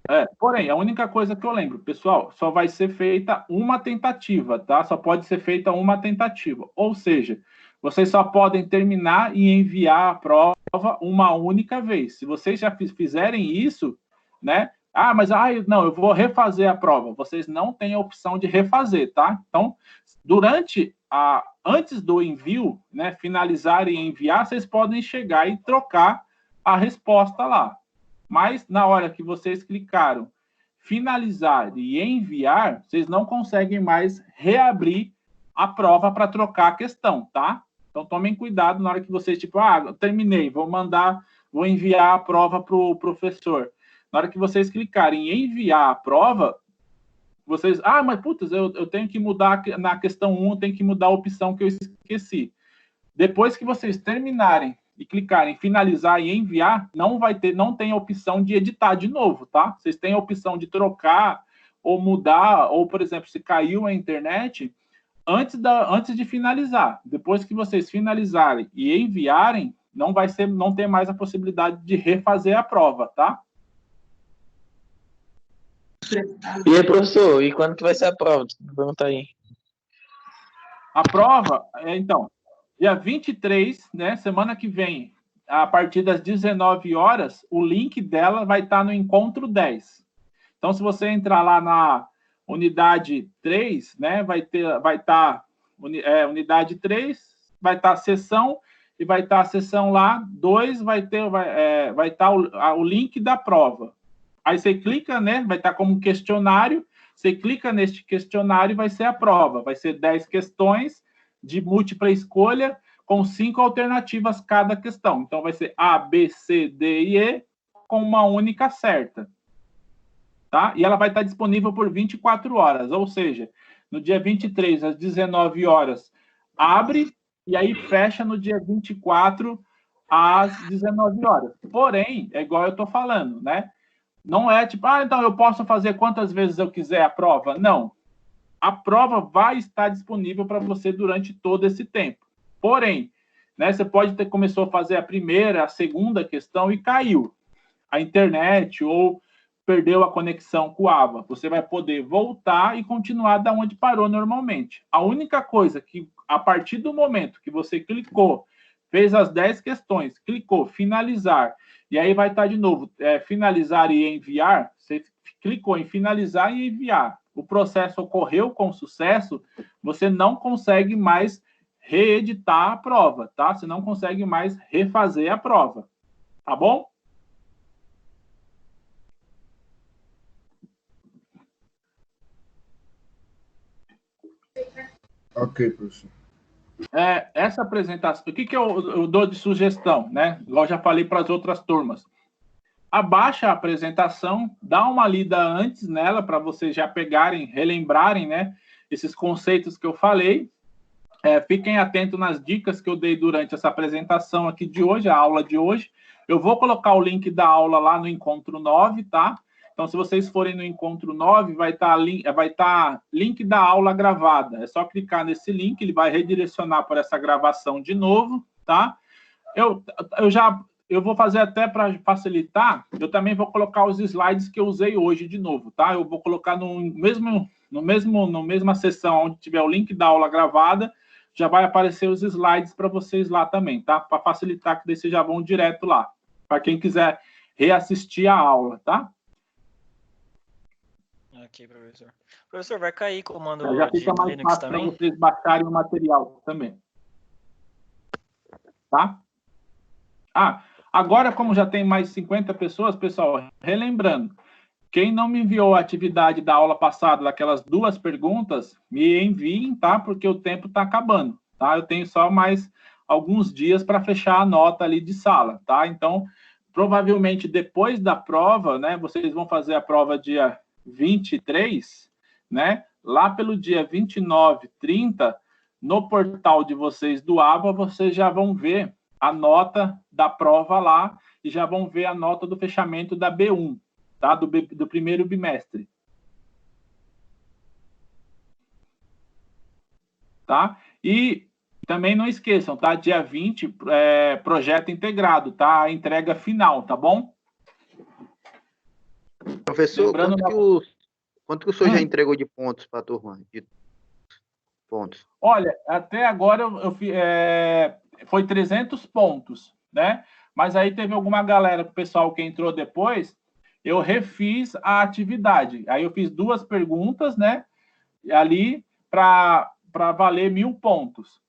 S1: Tá? Porém, a única coisa que eu lembro, pessoal, só vai ser feita uma tentativa, tá? Só pode ser feita uma tentativa. Ou seja, vocês só podem terminar e enviar a prova uma única vez. Se vocês já fizerem isso, né? Mas não, eu vou refazer a prova. Vocês não têm a opção de refazer, tá? Então, antes do envio, né, finalizar e enviar, vocês podem chegar e trocar a resposta lá. Mas na hora que vocês clicaram finalizar e enviar, vocês não conseguem mais reabrir a prova para trocar a questão, tá? Então tomem cuidado na hora que vocês, tipo, terminei, vou enviar a prova para o professor. Na hora que vocês clicarem em enviar a prova, vocês, mas putz, eu tenho que mudar na questão 1, eu tenho que mudar a opção que eu esqueci. Depois que vocês terminarem e clicarem em finalizar e enviar, não tem a opção de editar de novo, tá? Vocês têm a opção de trocar ou mudar, ou, por exemplo, se caiu a internet, antes de finalizar. Depois que vocês finalizarem e enviarem, não tem mais a possibilidade de refazer a prova, tá?
S9: E aí, professor, e quando que vai ser a prova? Pergunta aí.
S1: A prova, então, dia 23, né, semana que vem, a partir das 19 horas, o link dela vai estar no Encontro 10. Então, se você entrar lá na unidade 3, né, vai estar unidade 3, vai estar a sessão, e vai estar a sessão lá, 2, vai estar o link da prova. Aí você clica, né, vai estar como um questionário, você clica neste questionário e vai ser a prova. Vai ser 10 questões de múltipla escolha, com 5 alternativas cada questão. Então, vai ser A, B, C, D e E, com uma única certa. Tá? E ela vai estar disponível por 24 horas, ou seja, no dia 23, às 19 horas, abre, e aí fecha no dia 24, às 19 horas. Porém, é igual eu estou falando, né? Não é tipo, então eu posso fazer quantas vezes eu quiser a prova. Não. A prova vai estar disponível para você durante todo esse tempo. Porém, né, você pode começou a fazer a primeira, a segunda questão e caiu a internet ou perdeu a conexão com o AVA. Você vai poder voltar e continuar da onde parou normalmente. A única coisa que, a partir do momento que você clicou, fez as 10 questões, clicou finalizar, e aí vai estar de novo, finalizar e enviar, você clicou em finalizar e enviar. O processo ocorreu com sucesso, você não consegue mais reeditar a prova, tá? Você não consegue mais refazer a prova, tá bom?
S6: Ok, professor.
S1: Essa apresentação, o que eu dou de sugestão, né? Igual já falei para as outras turmas. Abaixa a apresentação, dá uma lida antes nela, para vocês já pegarem, relembrarem, né? Esses conceitos que eu falei. Fiquem atentos nas dicas que eu dei durante essa apresentação aqui de hoje, a aula de hoje. Eu vou colocar o link da aula lá no Encontro 9, tá? Então, se vocês forem no Encontro 9, vai estar link da aula gravada. É só clicar nesse link, ele vai redirecionar para essa gravação de novo, tá? Eu vou fazer até para facilitar, eu também vou colocar os slides que eu usei hoje de novo, tá? Eu vou colocar na mesma sessão onde tiver o link da aula gravada, já vai aparecer os slides para vocês lá também, tá? Para facilitar, que daí vocês já vão direto lá, para quem quiser reassistir a aula, tá?
S5: Ok, professor. Professor, vai cair comando
S1: Já
S5: de
S1: fica mais
S5: Linux
S1: fácil para
S5: também?
S1: vocês baixarem o material também. Tá? Agora, como já tem mais 50 pessoas, pessoal, relembrando, quem não me enviou a atividade da aula passada, daquelas 2 perguntas, me enviem, tá? Porque o tempo está acabando, tá? Eu tenho só mais alguns dias para fechar a nota ali de sala, tá? Então, provavelmente depois da prova, né? Vocês vão fazer a prova dia 23, né? Lá pelo dia 29, 30, no portal de vocês do AVA, vocês já vão ver a nota da prova lá e já vão ver a nota do fechamento da B1, tá? Do primeiro bimestre. Tá? E também não esqueçam, tá? Dia 20, projeto integrado, tá? A entrega final, tá bom?
S4: Professor,
S1: Lembrando
S4: quanto que o senhor já entregou de pontos para a turma? De pontos.
S1: Olha, até agora foi 300 pontos, né? mas aí teve alguma galera, o pessoal que entrou depois, eu refiz a atividade. Aí eu fiz 2 perguntas, né? Ali para valer 1.000 pontos.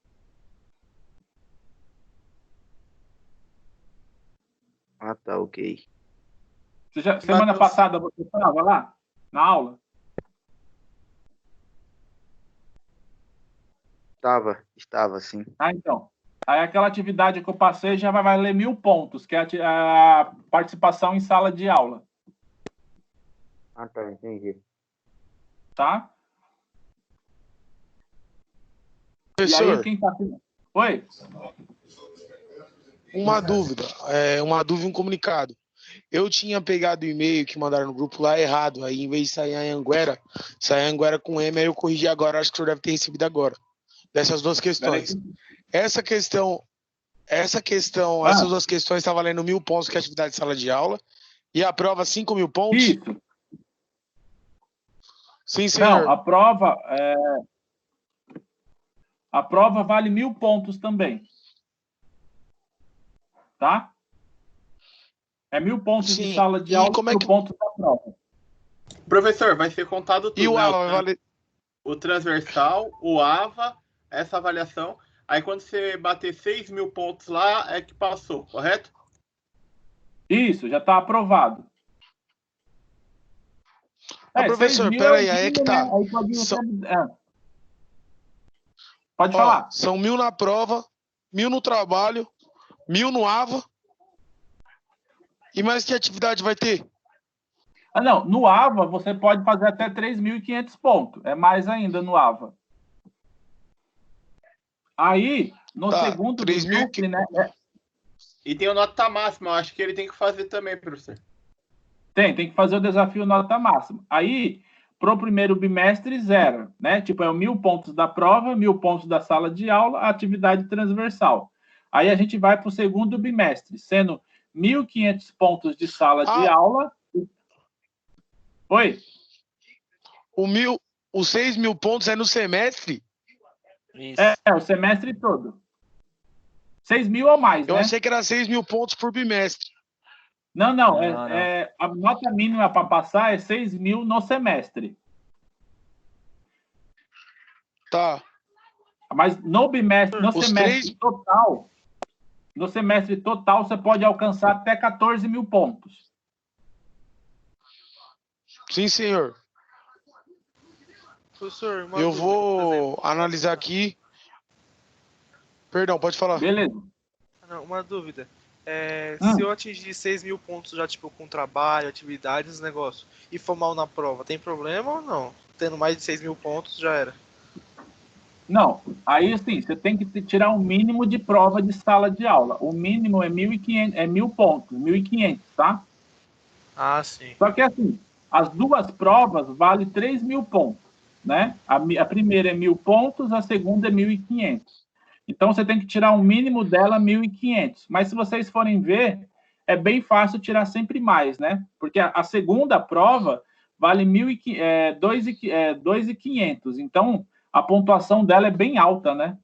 S4: Ah, tá, ok.
S1: Semana passada você estava lá na aula?
S4: Estava, sim.
S1: Ah, então. Aí aquela atividade que eu passei já vai valer 1.000 pontos, que é a participação em sala de aula.
S4: Ah, tá, entendi.
S1: Tá? E aí,
S7: Professor,
S1: quem tá... Oi?
S7: uma dúvida e um comunicado. Eu tinha pegado o e-mail que mandaram no grupo lá errado, aí em vez de sair Anhanguera, saiu Anhanguera com M, aí eu corrigi agora, acho que o senhor deve ter recebido agora. Dessas 2 questões. Essas 2 questões está valendo 1.000 pontos, que é atividade de sala de aula, e a prova 5.000 pontos?
S1: Isso.
S7: Sim, senhor.
S1: Não, a prova vale 1.000 pontos também. Tá? É 1.000 pontos
S7: Sim.
S1: de sala de
S7: E
S1: aula
S7: como é
S1: e
S7: que...
S1: pontos da prova.
S10: Professor, vai ser contado tudo,
S7: E o
S10: né?
S7: AVA vai valer...
S10: O transversal, o AVA, essa avaliação. Aí quando você bater 6.000 pontos lá, é que passou, correto?
S1: Isso, já está aprovado.
S7: professor,
S1: 6.000
S7: peraí,
S1: é o
S7: aí é que
S1: mínimo,
S7: tá.
S1: né? Aí pode falar.
S7: São 1.000 na prova, 1.000 no trabalho, 1.000 no AVA. E mais que atividade vai ter?
S1: Ah, não. No AVA, você pode fazer até 3.500 pontos. É mais ainda no AVA. Aí, no segundo bimestre, né?
S10: E tem o nota máxima, eu acho que ele tem que fazer também, professor.
S1: Tem que fazer o desafio nota máxima. Aí, pro primeiro bimestre, 0, né? Tipo, é 1.000 pontos da prova, 1.000 pontos da sala de aula, atividade transversal. Aí a gente vai pro segundo bimestre, sendo 1.500 pontos de sala de aula. Oi?
S7: Os 6.000 pontos é no semestre?
S5: Isso.
S1: É, o semestre todo. 6.000 ou mais,
S7: Eu
S1: né?
S7: achei que era 6.000 pontos por bimestre.
S1: Não. A nota mínima para passar é 6.000 no semestre.
S7: Tá.
S1: Mas no bimestre, no semestre total, você pode alcançar até 14.000 pontos.
S7: Sim, senhor.
S2: Professor,
S7: eu vou analisar aqui. Perdão, pode falar.
S1: Beleza.
S2: Não, uma dúvida. Se eu atingir 6.000 pontos já, tipo, com trabalho, atividades, negócio, e for mal na prova, tem problema ou não? Tendo mais de 6.000 pontos, já era.
S1: Não, aí sim, você tem que tirar o mínimo de prova de sala de aula. O mínimo é 1.500, 1.000 pontos, 1.500, tá?
S2: Ah, sim.
S1: Só que assim, as 2 provas valem 3.000 pontos, né? A primeira é 1.000 pontos, a segunda é 1.500. Então, você tem que tirar o mínimo dela 1.500. Mas se vocês forem ver, é bem fácil tirar sempre mais, né? Porque a segunda prova vale 2.500. Então, a pontuação dela é bem alta, né?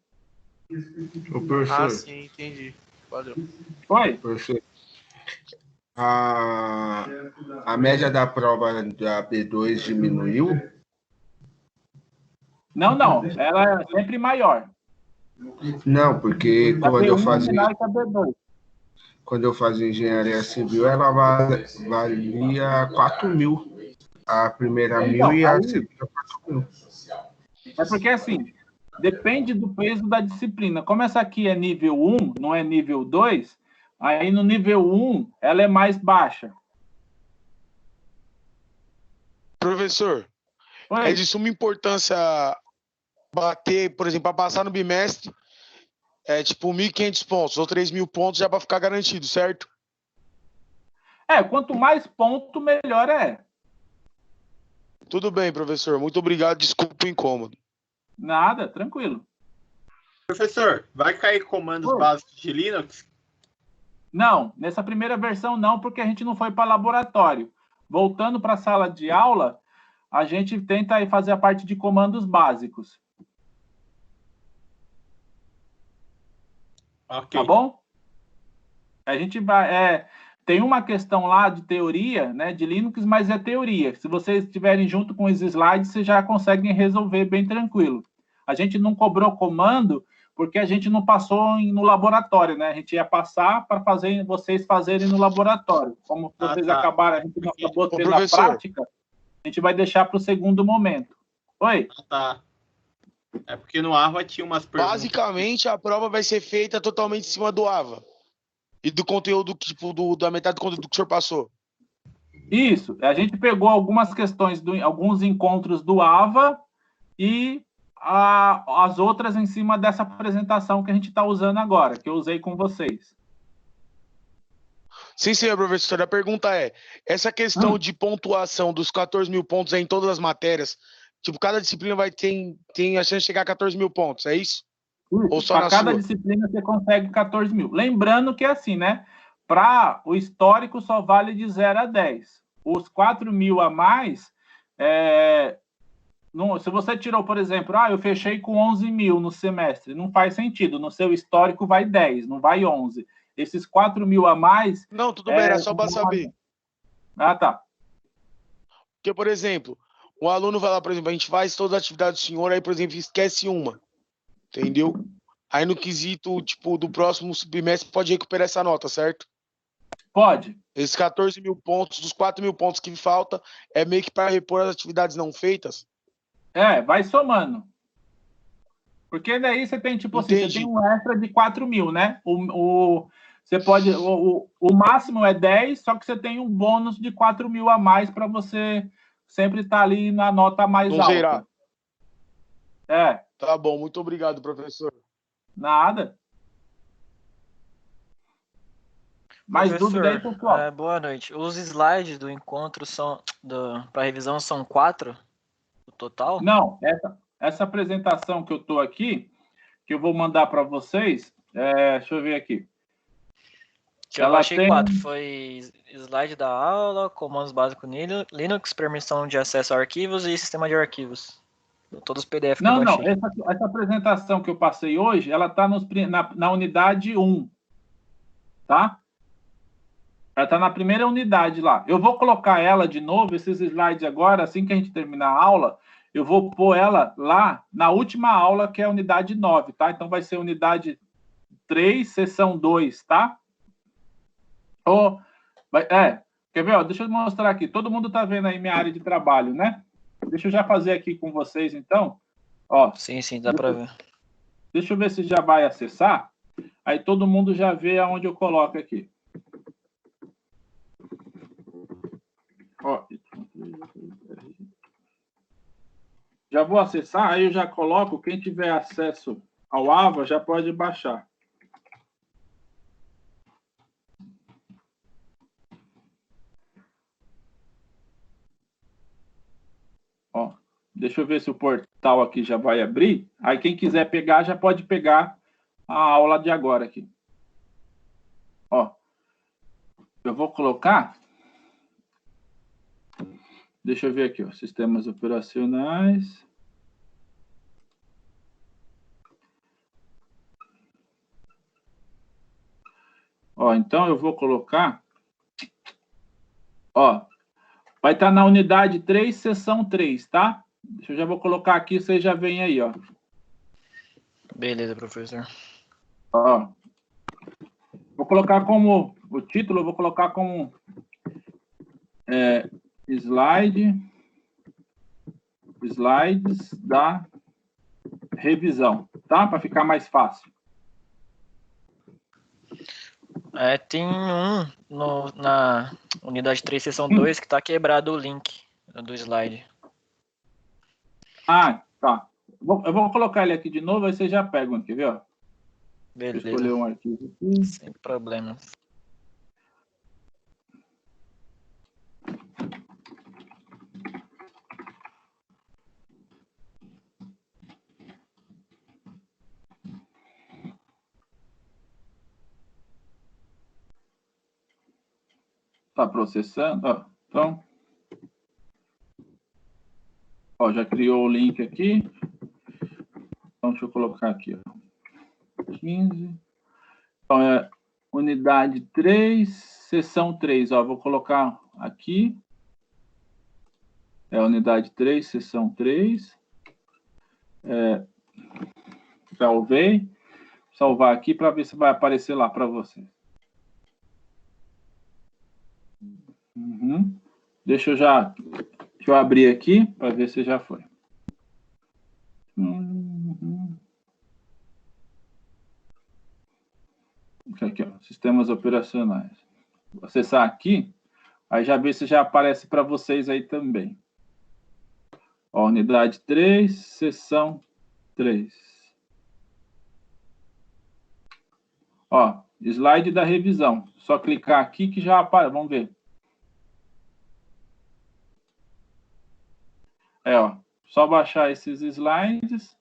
S6: Ô, professor.
S2: Ah, sim, entendi. Valeu.
S1: Oi?
S6: Professor, a média da prova da B2 diminuiu?
S1: Não. Ela é sempre maior.
S6: Não, porque
S1: Da
S6: quando eu
S1: B1
S6: fazia...
S1: menor que a B2.
S6: Quando eu fazia engenharia civil, ela valia 4.000. A primeira 1.000 e a segunda 4.000.
S1: É porque, assim, depende do peso da disciplina. Como essa aqui é nível 1, não é nível 2, aí no nível 1 ela é mais baixa.
S7: Professor, é de suma importância bater, por exemplo, para passar no bimestre, tipo 1.500 pontos ou 3.000 pontos já para ficar garantido, certo?
S1: Quanto mais ponto, melhor é.
S7: Tudo bem, professor. Muito obrigado. Desculpa o incômodo.
S1: Nada, tranquilo.
S10: Professor, vai cair comandos básicos de Linux?
S1: Não, nessa primeira versão não, porque a gente não foi para laboratório. Voltando para a sala de aula, a gente tenta aí fazer a parte de comandos básicos.
S10: Ok.
S1: Tá bom? A gente vai... tem uma questão lá de teoria, né, de Linux, mas é teoria. Se vocês estiverem junto com os slides, vocês já conseguem resolver bem tranquilo. A gente não cobrou comando porque a gente não passou no laboratório, né? A gente ia passar para vocês fazerem no laboratório. Como vocês acabaram, a gente não acabou tendo a prática, a gente vai deixar para o segundo momento. Oi?
S10: Tá. É porque no AVA tinha umas perguntas.
S7: Basicamente, a prova vai ser feita totalmente em cima do AVA. E do conteúdo, tipo, da metade do conteúdo que o senhor passou.
S1: Isso. A gente pegou algumas questões, alguns encontros do AVA e as outras em cima dessa apresentação que a gente está usando agora, que eu usei com vocês.
S7: Sim, senhor professor. A pergunta é, essa questão de pontuação dos 14 mil pontos em todas as matérias, tipo, cada disciplina tem a chance de chegar a 14 mil pontos, é isso? Ou só
S1: para cada disciplina você consegue 14 mil. Lembrando que é assim, né? Para o histórico só vale de 0 a 10. Os 4 mil a mais, se você tirou, por exemplo, eu fechei com 11 mil no semestre, não faz sentido. No seu histórico vai 10, não vai 11. Esses 4 mil a mais...
S7: Não, tudo bem, era só para saber.
S1: Ah, tá.
S7: Porque, por exemplo, o aluno vai lá, por exemplo, a gente faz todas as atividades do senhor, aí, por exemplo, esquece uma. Entendeu? Aí no quesito, tipo, do próximo bimestre pode recuperar essa nota, certo?
S1: Pode.
S7: Esses 14 mil pontos, dos 4 mil pontos que falta, é meio que para repor as atividades não feitas?
S1: Vai somando. Porque daí você tem, tipo assim, você tem um extra de 4 mil, né? Você pode... O máximo é 10, só que você tem um bônus de 4 mil a mais para você sempre estar ali na nota mais alta.
S7: Zerar.
S1: Tá
S7: bom, muito obrigado, professor.
S1: Nada. Mais dúvida aí, pessoal?
S5: Boa noite. Os slides do encontro para revisão são 4 no total?
S1: Não, essa apresentação que eu estou aqui, que eu vou mandar para vocês, deixa eu ver aqui.
S5: Eu achei 4. Foi slide da aula, comandos básicos Linux, permissão de acesso a arquivos e sistema de arquivos. Todos os PDF que eu baixei.
S1: Não, essa apresentação que eu passei hoje, ela está na unidade 1, tá? Ela está na primeira unidade lá. Eu vou colocar ela de novo, esses slides agora, assim que a gente terminar a aula, eu vou pôr ela lá na última aula, que é a unidade 9, tá? Então vai ser unidade 3, seção 2, tá? Quer ver? Deixa eu mostrar aqui. Todo mundo está vendo aí minha área de trabalho, né? Deixa eu já fazer aqui com vocês, então.
S5: Sim, dá para ver.
S1: Deixa eu ver se já vai acessar. Aí todo mundo já vê aonde eu coloco aqui. Já vou acessar, aí eu já coloco. Quem tiver acesso ao AVA já pode baixar. Deixa eu ver se o portal aqui já vai abrir. Aí quem quiser pegar, já pode pegar a aula de agora aqui. Eu vou colocar... Deixa eu ver aqui, sistemas operacionais. Então eu vou colocar... vai estar na unidade 3, seção 3, tá? Eu já vou colocar aqui, vocês já veem aí,
S5: Beleza, professor.
S1: Vou colocar como... O título eu vou colocar como... Slides da revisão, tá? Para ficar mais fácil.
S5: Tem na unidade 3, seção 2, que está quebrado o link do slide.
S1: Tá. Eu vou colocar ele aqui de novo, aí vocês já pegam, quer ver?
S5: Beleza.
S1: Vou escolher um arquivo aqui.
S5: Sem problema.
S1: Tá processando. Então, já criou o link aqui. Então, deixa eu colocar aqui. 15. Então, Unidade 3, seção 3. Ó, vou colocar aqui. Unidade 3, seção 3. Salvei. Salvar aqui para ver se vai aparecer lá para você. Uhum. Deixa eu abrir aqui para ver se já foi. Aqui, ó, sistemas operacionais. Vou acessar aqui, aí já ver se já aparece para vocês aí também. Ó, unidade 3, seção 3. Ó, slide da revisão. Só clicar aqui que já aparece. Vamos ver. Ó, só baixar esses slides.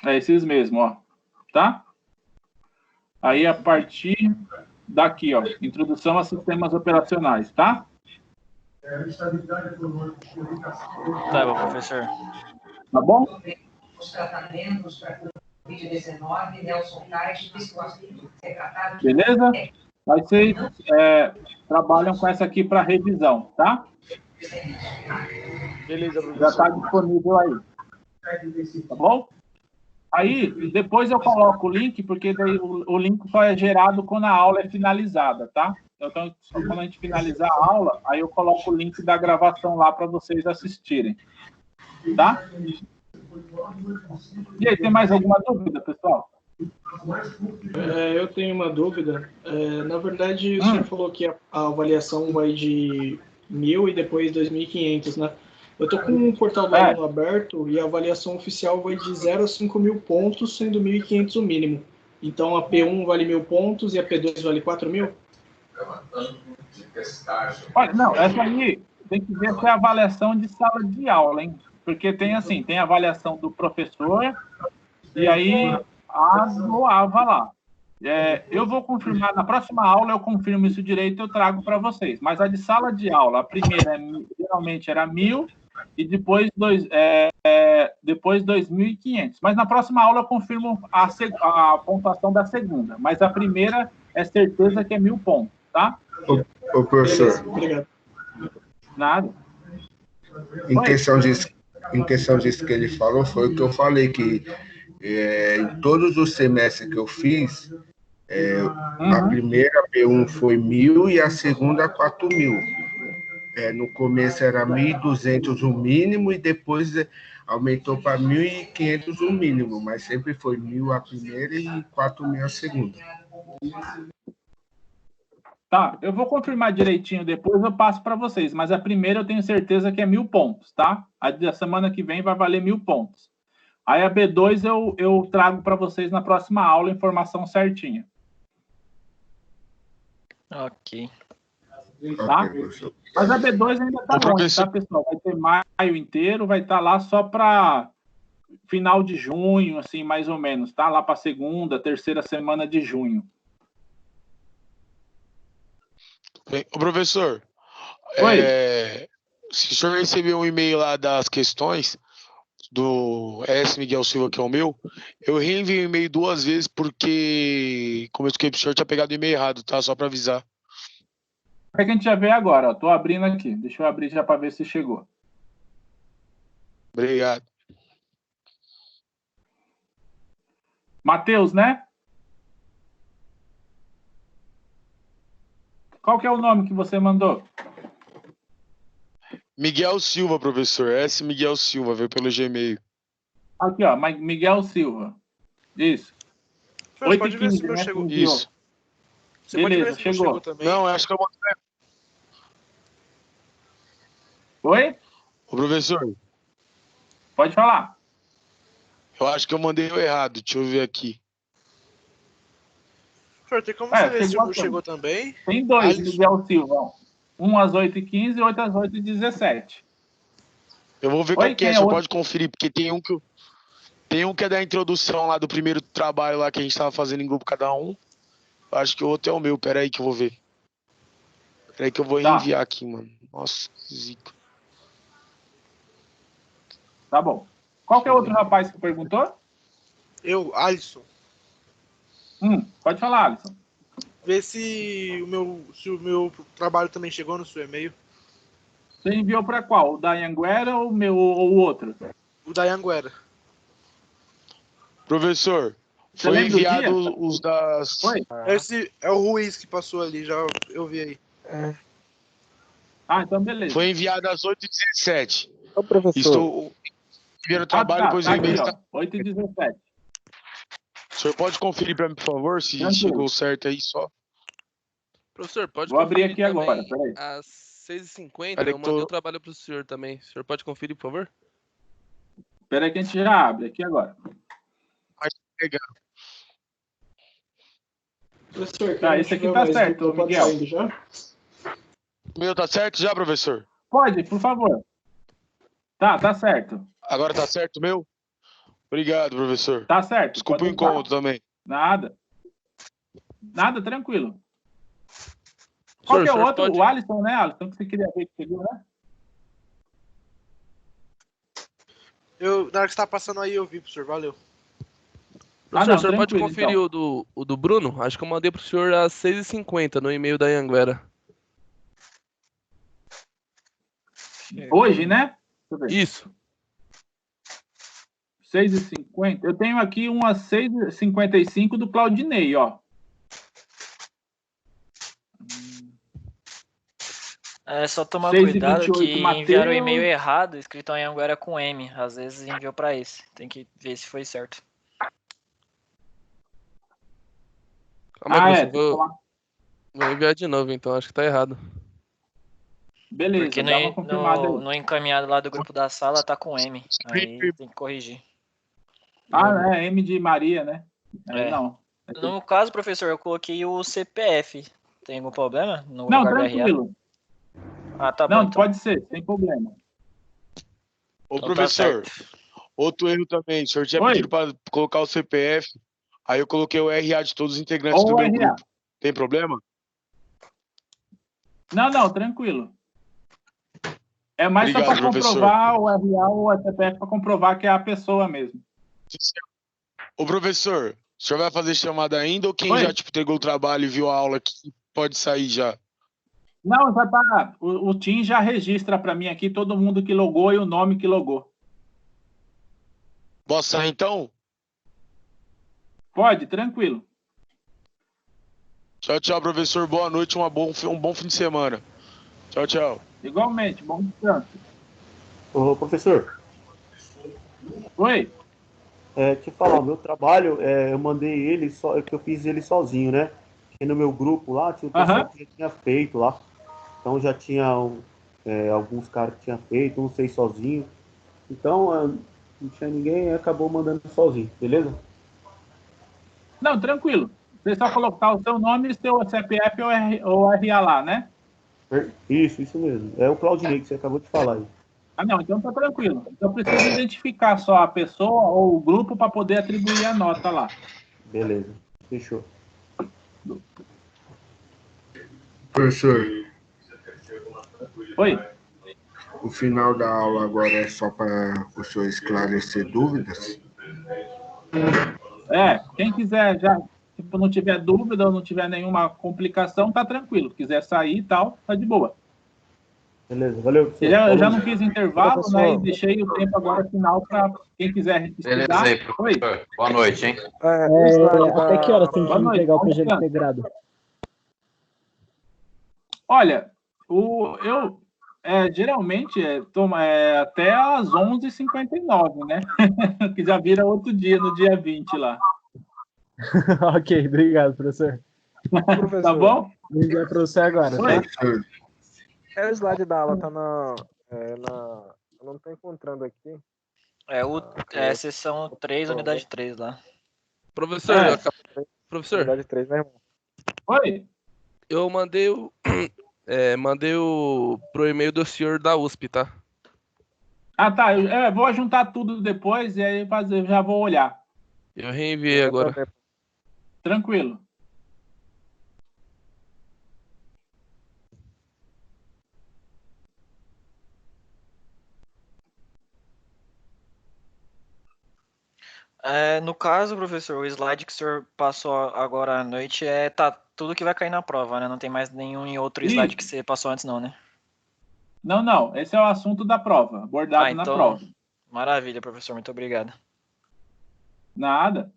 S1: É esses mesmo, ó. Tá? Aí, a partir daqui, ó, introdução a sistemas operacionais, tá?
S5: Tá bom, professor.
S1: Tá bom?
S11: Os tratamentos para Covid-19, Nelson Card,
S1: beleza? Aí vocês trabalham com essa aqui para revisão, tá?
S7: Beleza, professor.
S1: Já está disponível aí. Tá bom? Aí, depois eu coloco o link, porque daí o link só é gerado quando a aula é finalizada, tá? Então, só quando a gente finalizar a aula, aí eu coloco o link da gravação lá para vocês assistirem. Tá? E aí, tem mais alguma dúvida, pessoal?
S12: Eu tenho uma dúvida. Na verdade, o senhor falou que a avaliação vai de 1.000 e depois 2.500, né? Eu estou com um portal do aluno aberto e a avaliação oficial vai de 0 a 5.000 pontos, sendo 1.500 o mínimo. Então, a P1 vale 1.000 pontos e a P2 vale 4.000?
S1: Olha, não, essa aí tem que ver se é a avaliação de sala de aula, hein? Porque tem assim, tem a avaliação do professor e aí a do AVA lá. Eu vou confirmar, na próxima aula eu confirmo isso direito e eu trago para vocês. Mas a de sala de aula, a primeira geralmente era 1.000 e depois 2.500. Mas na próxima aula eu confirmo a pontuação da segunda. Mas a primeira é certeza que é 1.000 pontos, tá?
S6: Ô professor.
S12: Obrigado.
S1: Nada.
S6: Em questão disso que ele falou, foi o que eu falei, que em todos os semestres que eu fiz, a primeira P1 foi 1.000 e a segunda 4.000. No começo era 1.200 o mínimo e depois aumentou para 1.500 o mínimo, mas sempre foi 1.000 a primeira e 4.000 a segunda.
S1: Tá, eu vou confirmar direitinho depois, eu passo para vocês, mas a primeira eu tenho certeza que é 1.000 pontos, tá? A da semana que vem vai valer 1.000 pontos. Aí a B2 eu trago para vocês na próxima aula a informação certinha.
S5: Ok.
S1: Tá? Mas a B2 ainda está longe, tá, pessoal? Vai ter maio inteiro, vai estar lá só para final de junho, assim, mais ou menos, tá? Lá para segunda, terceira semana de junho.
S7: Ô, professor, se o senhor recebeu um e-mail lá das questões do S. Miguel Silva, que é o meu, eu reenviei o e-mail 2 vezes porque, como eu expliquei pro senhor, tinha pegado o e-mail errado, tá? Só para avisar.
S1: O que a gente já vê agora, ó. Tô abrindo aqui. Deixa eu abrir já para ver se chegou.
S7: Obrigado.
S1: Matheus, né? Qual que é o nome que você mandou?
S7: Miguel Silva, professor. S. Miguel Silva, veio pelo Gmail.
S1: Aqui, ó. Miguel Silva. Isso.
S2: Você pode ver se o meu chegou.
S7: Isso.
S2: Você
S1: beleza,
S2: pode ver se o meu chegou também.
S7: Não, acho que eu mandei.
S1: Oi?
S7: Ô, professor.
S1: Pode falar.
S7: Eu acho que eu mandei o errado. Deixa eu ver aqui.
S2: Tem como você ver se o meu chegou também?
S1: Tem 2, Miguel Silva. Um às 8h15 e outro às 8h17.
S7: Eu vou ver qual que é, só pode conferir, porque tem um que é da introdução lá do primeiro trabalho lá que a gente tava fazendo em grupo cada um. Eu acho que o outro é o meu, peraí que eu vou ver. Peraí que eu vou enviar aqui, mano. Nossa, zica.
S1: Tá bom. Qual que é o outro rapaz que perguntou?
S2: Eu, Alisson.
S1: Pode falar, Alisson.
S2: Vê se o meu trabalho também chegou no seu e-mail.
S1: Você enviou para qual? O da Anhanguera ou o outro?
S2: O da Anhanguera.
S7: Professor,
S1: Você
S7: foi
S1: lembra o dia?
S7: enviado os das...
S1: Foi?
S2: Esse é o Ruiz que passou ali, já eu vi aí.
S1: Então beleza.
S7: Foi enviado às 8h17.
S13: Ô, professor.
S7: Estou enviando o trabalho, depois
S1: tá
S7: o e-mail
S1: aqui,
S7: está...
S1: 8h17.
S7: O senhor pode conferir para mim, por favor, se
S1: Tranquilo.
S7: chegou certo aí só?
S14: Professor, pode
S1: Vou abrir
S14: conferir
S1: aqui
S14: também.
S1: agora, peraí.
S14: Às 6h50
S7: Peraí
S14: eu
S7: que
S14: mandei
S7: tô-
S14: o trabalho pro senhor também. O senhor pode conferir, por favor?
S1: Peraí que a gente já abre aqui agora.
S7: Legal.
S12: Professor,
S1: Tá, esse aqui tá certo,
S12: pode
S1: Miguel.
S12: estar indo já?
S7: O meu tá certo já, professor?
S1: Pode, por favor. Tá certo.
S7: Agora tá certo o meu? Obrigado, professor.
S1: Tá certo.
S7: Desculpa o
S1: pode
S7: incômodo
S1: usar.
S7: também.
S1: Nada, tranquilo. Qual que é o
S14: senhor
S1: outro?
S14: pode-
S1: O Alisson, né, Alisson? Que você queria ver que chegou, né?
S2: Na hora que você tá passando aí, eu vi, professor. Valeu.
S14: Professor,
S1: não,
S14: o senhor pode
S1: tranquilo,
S14: conferir
S1: então.
S14: o do Bruno? Acho que eu mandei pro senhor às 6h50 no e-mail da Anhanguera.
S1: Hoje, né? Deixa eu ver.
S14: Isso.
S1: 6h50. Eu tenho aqui umas 6h55 do Claudinei, ó.
S5: É só tomar
S1: 6h28
S5: cuidado que
S1: Mateus.
S5: enviaram o e-mail errado, escrito em Anhanguera com M. Às vezes enviou pra esse. Tem que ver se foi certo.
S14: Calma aí,
S1: tem que
S14: professor.
S1: falar.
S14: Vou enviar de novo, então. Acho que tá errado.
S1: Beleza,
S5: Porque
S1: dá uma confirmada aí.
S5: no encaminhado lá do grupo da sala tá com M. Aí tem que corrigir.
S1: É M de Maria, né? Aí
S5: É.
S1: não.
S5: No caso, professor, eu coloquei o CPF. Tem algum problema no
S1: Não,
S5: lugar do RA?
S1: tranquilo.
S5: Tá bom,
S1: Não,
S5: então.
S1: pode ser, sem problema.
S7: Ô,
S5: Então tá
S7: professor,
S5: certo.
S7: outro erro também. O senhor tinha
S1: Oi.
S7: pedido para colocar o CPF, aí eu coloquei o RA de todos os integrantes
S1: Ou
S7: do
S1: o
S7: meu
S1: RA.
S7: grupo. Tem problema?
S1: Não, tranquilo. É mais só
S7: Obrigado,
S1: para
S7: professor.
S1: comprovar o RA ou o CPF para comprovar que é a pessoa mesmo.
S7: Ô, professor, o senhor vai fazer chamada ainda ou quem
S1: Oi.
S7: já entregou o trabalho e viu a aula aqui pode sair já?
S1: Não, já tá. O Tim já registra para mim aqui todo mundo que logou e o nome que logou.
S7: Posso sair então?
S1: Pode, tranquilo.
S7: Tchau, tchau, professor. Boa noite, um bom fim de semana. Tchau, tchau.
S1: Igualmente, bom descanso.
S13: Ô, professor,
S1: Oi.
S13: te falar, o meu trabalho, eu mandei ele só, que eu fiz ele sozinho, né? E no meu grupo lá, tinha o pessoal que já tinha feito lá. Então já tinha alguns caras que tinham feito, não sei sozinho. Então, não tinha ninguém, acabou mandando sozinho, beleza?
S1: Não, tranquilo. Você só colocar o seu nome e seu CPF ou RA lá, né?
S13: Isso mesmo. É o Claudinei que você acabou de falar aí.
S1: Não, então tá tranquilo. Então precisa identificar só a pessoa ou o grupo para poder atribuir a nota lá.
S13: Beleza, fechou.
S6: Professor,
S1: Oi.
S6: o final da aula agora é só para o senhor esclarecer dúvidas?
S1: Quem quiser já, tipo, não tiver dúvida ou não tiver nenhuma complicação, tá tranquilo. Quiser sair e tal, tá de boa.
S13: Beleza, valeu.
S1: Eu já não fiz intervalo,
S13: professor.
S1: né? E deixei o tempo agora final para quem quiser estudar.
S15: Beleza aí, professor. Boa noite, hein?
S16: Até que horas tem que
S1: Boa noite,
S16: entregar o
S1: bom
S16: projeto
S1: descanso.
S16: integrado?
S1: Olha, geralmente até às 11h59, né? Que já vira outro dia, no dia 20 lá.
S16: Ok, obrigado, professor.
S1: Tá bom?
S16: Vou enviar para você agora,
S1: Oi.
S16: tá?
S13: O slide da aula tá eu não tô encontrando aqui.
S5: É seção 3, unidade 3 lá.
S14: Professor, professor.
S13: Unidade 3, né, irmão?
S1: Oi.
S14: Eu mandei pro e-mail do senhor da USP, tá?
S1: Tá. Eu vou juntar tudo depois e aí eu já vou olhar.
S14: Eu reenviei agora.
S1: Tranquilo.
S5: No caso, professor, o slide que o senhor passou agora à noite tá tudo que vai cair na prova, né? Não tem mais nenhum outro slide que você passou antes, não, né?
S1: Não. Esse é o assunto da prova, abordado na
S5: então,
S1: prova.
S5: Maravilha, professor. Muito obrigado.
S1: Nada.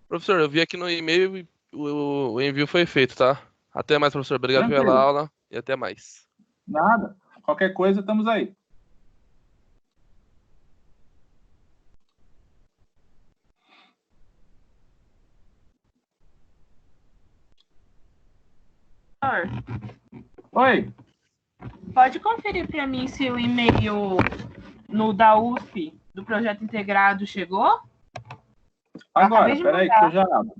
S14: Professor, eu vi aqui no e-mail e o envio foi feito, tá? Até mais, professor. Obrigado pela
S1: Tranquilo.
S14: aula e até mais.
S1: Nada. Qualquer coisa, estamos aí. Oi.
S17: Pode conferir para mim se o e-mail no da USP do projeto integrado chegou?
S1: Agora, peraí que eu já abro.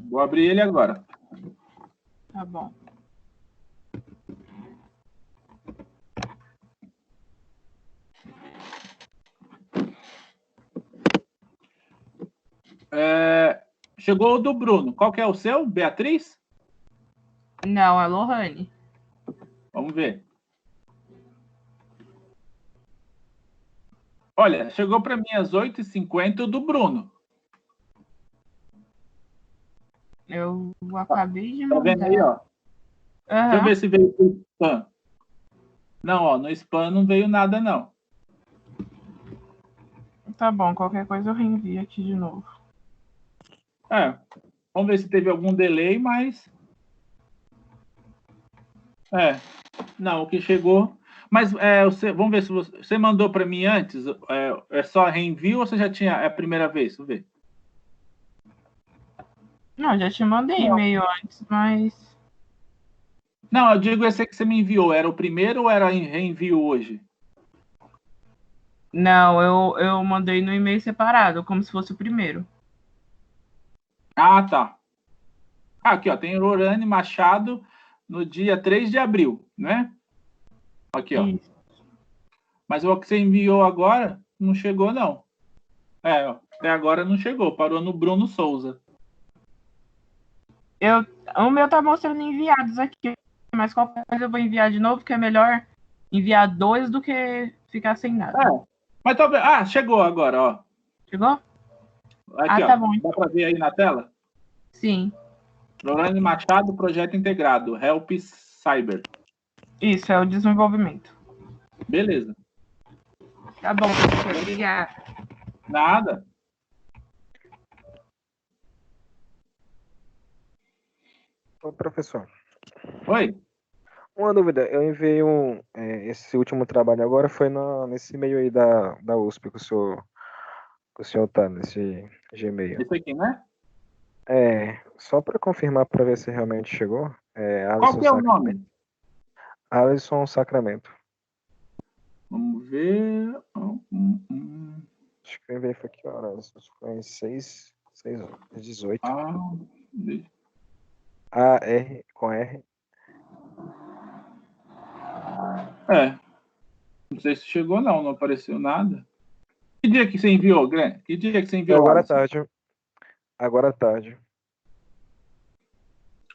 S1: Vou abrir ele agora.
S17: Tá bom.
S1: Chegou o do Bruno. Qual que é o seu? Beatriz?
S17: Não, é Lohane.
S1: Vamos ver. Olha, chegou para mim às 8h50 o do Bruno.
S17: Eu acabei de
S1: Tá
S17: mandar.
S1: vendo aí, ó? Deixa eu ver se veio pro spam. Não, ó, no spam não veio nada, não.
S17: Tá bom, qualquer coisa eu reenvio aqui de novo.
S1: Vamos ver se teve algum delay, mas... Não, o que chegou... Mas vamos ver se você mandou para mim antes. É só reenvio ou você já tinha... É a primeira vez? Vamos ver.
S17: Não, já te mandei e-mail antes, mas...
S1: Não, eu digo esse que você me enviou. Era o primeiro ou era em reenvio hoje?
S17: Não, eu mandei no e-mail separado, como se fosse o primeiro.
S1: Ah, tá. Aqui, ó, tem Lorane Machado no dia 3 de abril, né? Aqui, ó.
S17: Isso.
S1: Mas o que você enviou agora não chegou, não. Ó, até agora não chegou. Parou no Bruno Souza.
S17: O meu tá mostrando enviados aqui, mas qualquer coisa eu vou enviar de novo, que é melhor enviar 2 do que ficar sem nada.
S1: Mas talvez... chegou agora, ó.
S17: Chegou?
S1: Aqui,
S17: tá
S1: ó.
S17: bom.
S1: Dá para ver aí na tela?
S17: Sim.
S1: Lorane Machado, projeto integrado. Help Cyber.
S17: Isso, é o desenvolvimento.
S1: Beleza.
S17: Tá bom, professor. Obrigada.
S1: Nada.
S18: Ô, professor.
S1: Oi.
S18: Uma dúvida, eu enviei esse último trabalho agora, foi nesse e-mail aí da USP que o senhor tá, nesse Gmail.
S1: Esse aqui, né?
S18: Só para confirmar para ver se realmente chegou.
S1: Qual que é o nome?
S18: Alisson Sacramento.
S1: Vamos ver.
S18: Acho que eu enviei foi que horas? Foi 6h18. A-R com R.
S1: Não sei se chegou, não apareceu nada. Que dia que você enviou, Grant? Que dia que você enviou?
S18: Agora à tarde. Agora à tarde.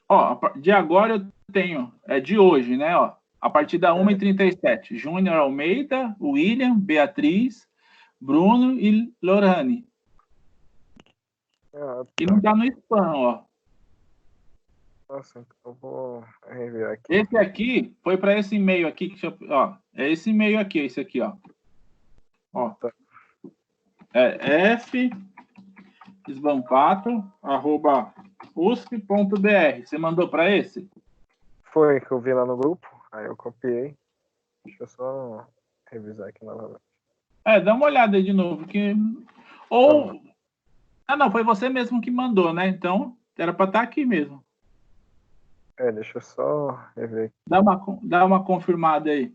S1: Ó, de agora eu tenho, de hoje, né? Ó, a partir da 1h37. Júnior Almeida, William, Beatriz, Bruno e Lorane. E não tá no spam, ó.
S18: Nossa, então eu vou rever aqui.
S1: Esse aqui foi para esse e-mail aqui, ó. É esse e-mail aqui, esse aqui, ó. Ó. É fsvampato@usp.br. Você mandou para esse?
S18: Foi que eu vi lá no grupo, aí eu copiei. Deixa eu só revisar aqui novamente.
S1: Dá uma olhada aí de novo, que... Ou... não, foi você mesmo que mandou, né? Então, era para estar aqui mesmo.
S18: Deixa eu só rever aqui.
S1: Dá uma confirmada aí.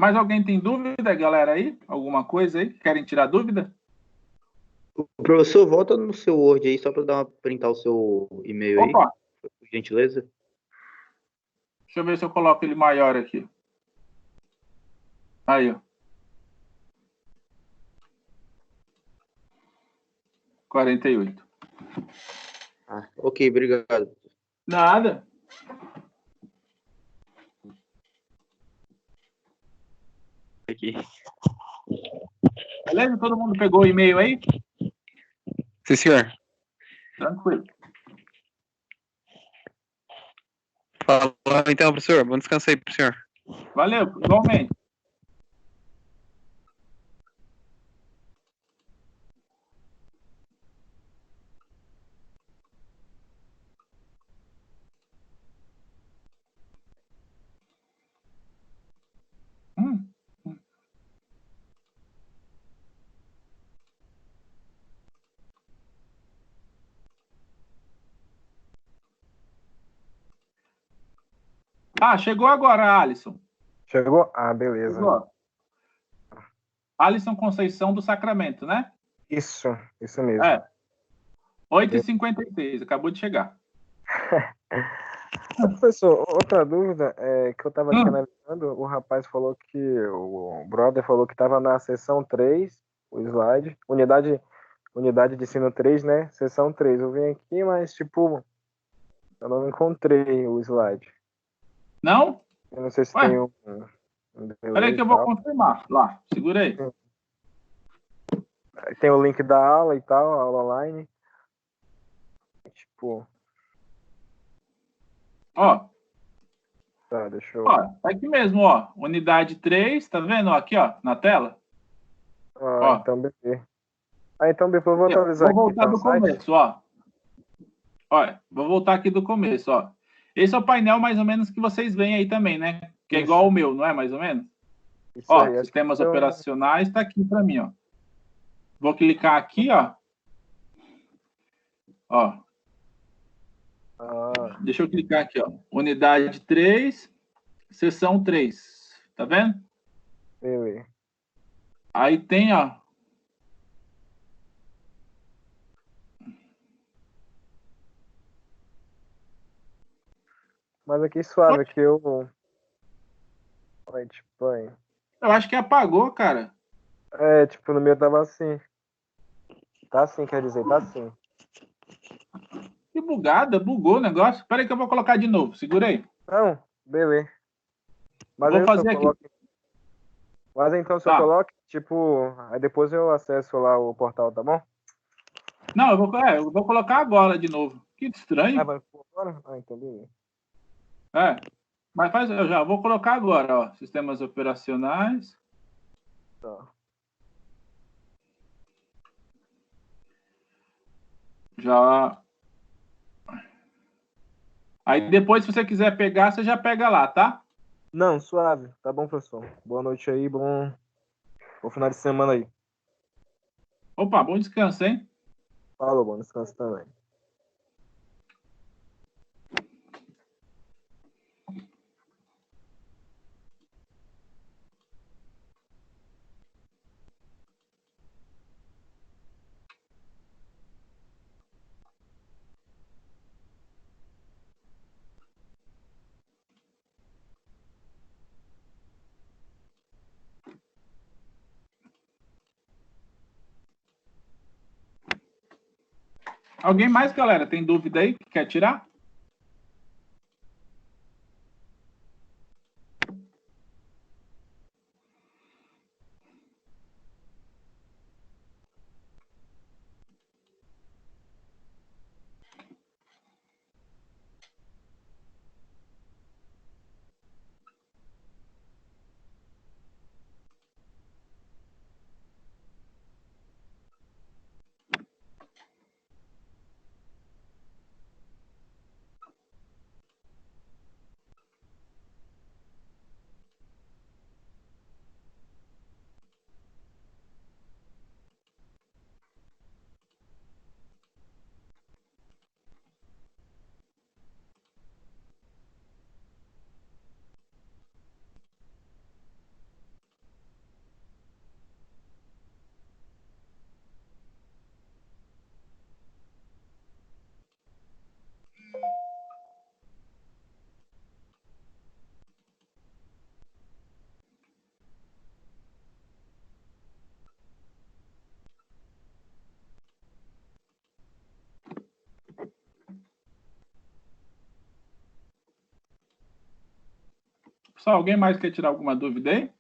S1: Mais alguém tem dúvida, galera, aí? Alguma coisa aí? Querem tirar dúvida?
S4: O professor, volta no seu Word aí, só para dar uma printar o seu e-mail aí,
S1: Opa,
S4: por gentileza.
S1: deixa eu ver se eu coloco ele maior aqui. Aí, ó. 48.
S4: Ah, ok, obrigado.
S1: Nada.
S19: Aqui.
S1: Beleza? Todo mundo pegou o e-mail aí?
S19: Sim, senhor.
S1: Tranquilo.
S19: Falou então, professor. Bom descanso aí pro senhor.
S1: Valeu, igualmente. Ah, chegou agora, Alisson.
S18: Chegou? Ah, beleza.
S1: Chegou. Alisson Conceição do Sacramento, né?
S18: Isso mesmo.
S1: 8h56, acabou de chegar.
S18: Professor, outra dúvida é que eu estava aqui analisando, o rapaz falou que, o brother falou que estava na seção 3, o slide, unidade de ensino 3, né? Seção 3. Eu vim aqui, mas tipo, eu não encontrei o slide.
S1: Não?
S18: Eu não sei se
S1: Ué?
S18: tem um
S1: Peraí que eu vou confirmar. Lá, segura aí.
S18: Tem o link da aula e tal, a aula online. Tipo.
S1: Ó.
S18: Tá, deixa eu.
S1: Ó, tá aqui mesmo, ó. Unidade 3, tá vendo? Ó, aqui, ó, na tela.
S18: Ó. Então beleza. Então depois eu vou atualizar
S1: vou
S18: aqui.
S1: voltar do começo, ó. Olha, vou voltar aqui do começo, ó. Esse é o painel mais ou menos que vocês veem aí também, né? Que é igual ao meu, não é mais ou menos?
S18: Isso
S1: Ó,
S18: aí,
S1: sistemas
S18: que eu...
S1: operacionais tá aqui para mim, ó. Vou clicar aqui, ó. Ó. Deixa eu clicar aqui, ó. Unidade 3, seção 3. Tá vendo?
S18: Beleza.
S1: Aí tem, ó.
S18: Mas aqui suave, aqui eu... Oi, tipo, aí.
S1: Eu acho que apagou, cara.
S18: É, tipo, no meu tava assim. Tá assim, quer dizer, tá assim.
S1: Que bugada, bugou o negócio. Espera aí que eu vou colocar de novo. Segura aí.
S18: Não, beleza. Mas
S1: vou
S18: aí
S1: fazer aqui.
S18: Mas então se eu coloque, tipo, aí depois eu acesso lá o portal, tá bom?
S1: Não, eu vou colocar agora de novo. Que estranho.
S18: Ah, vai por agora? Ah, então beleza.
S1: Mas eu já vou colocar agora, ó. Sistemas operacionais.
S18: Tá.
S1: Já. Aí depois, se você quiser pegar, você já pega lá, tá?
S18: Não, suave. Tá bom, professor. Boa noite aí, bom final de semana aí.
S1: Opa, bom descanso, hein?
S18: Falou, bom descanso também.
S1: Alguém mais, galera? Tem dúvida aí que quer tirar? Pessoal, alguém mais quer tirar alguma dúvida aí?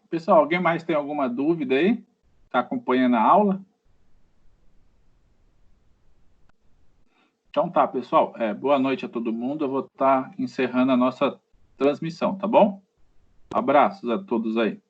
S1: Pessoal, alguém mais tem alguma dúvida aí? Está acompanhando a aula? Então tá, pessoal. Boa noite a todo mundo. Eu vou estar encerrando a nossa transmissão, tá bom? Abraços a todos aí.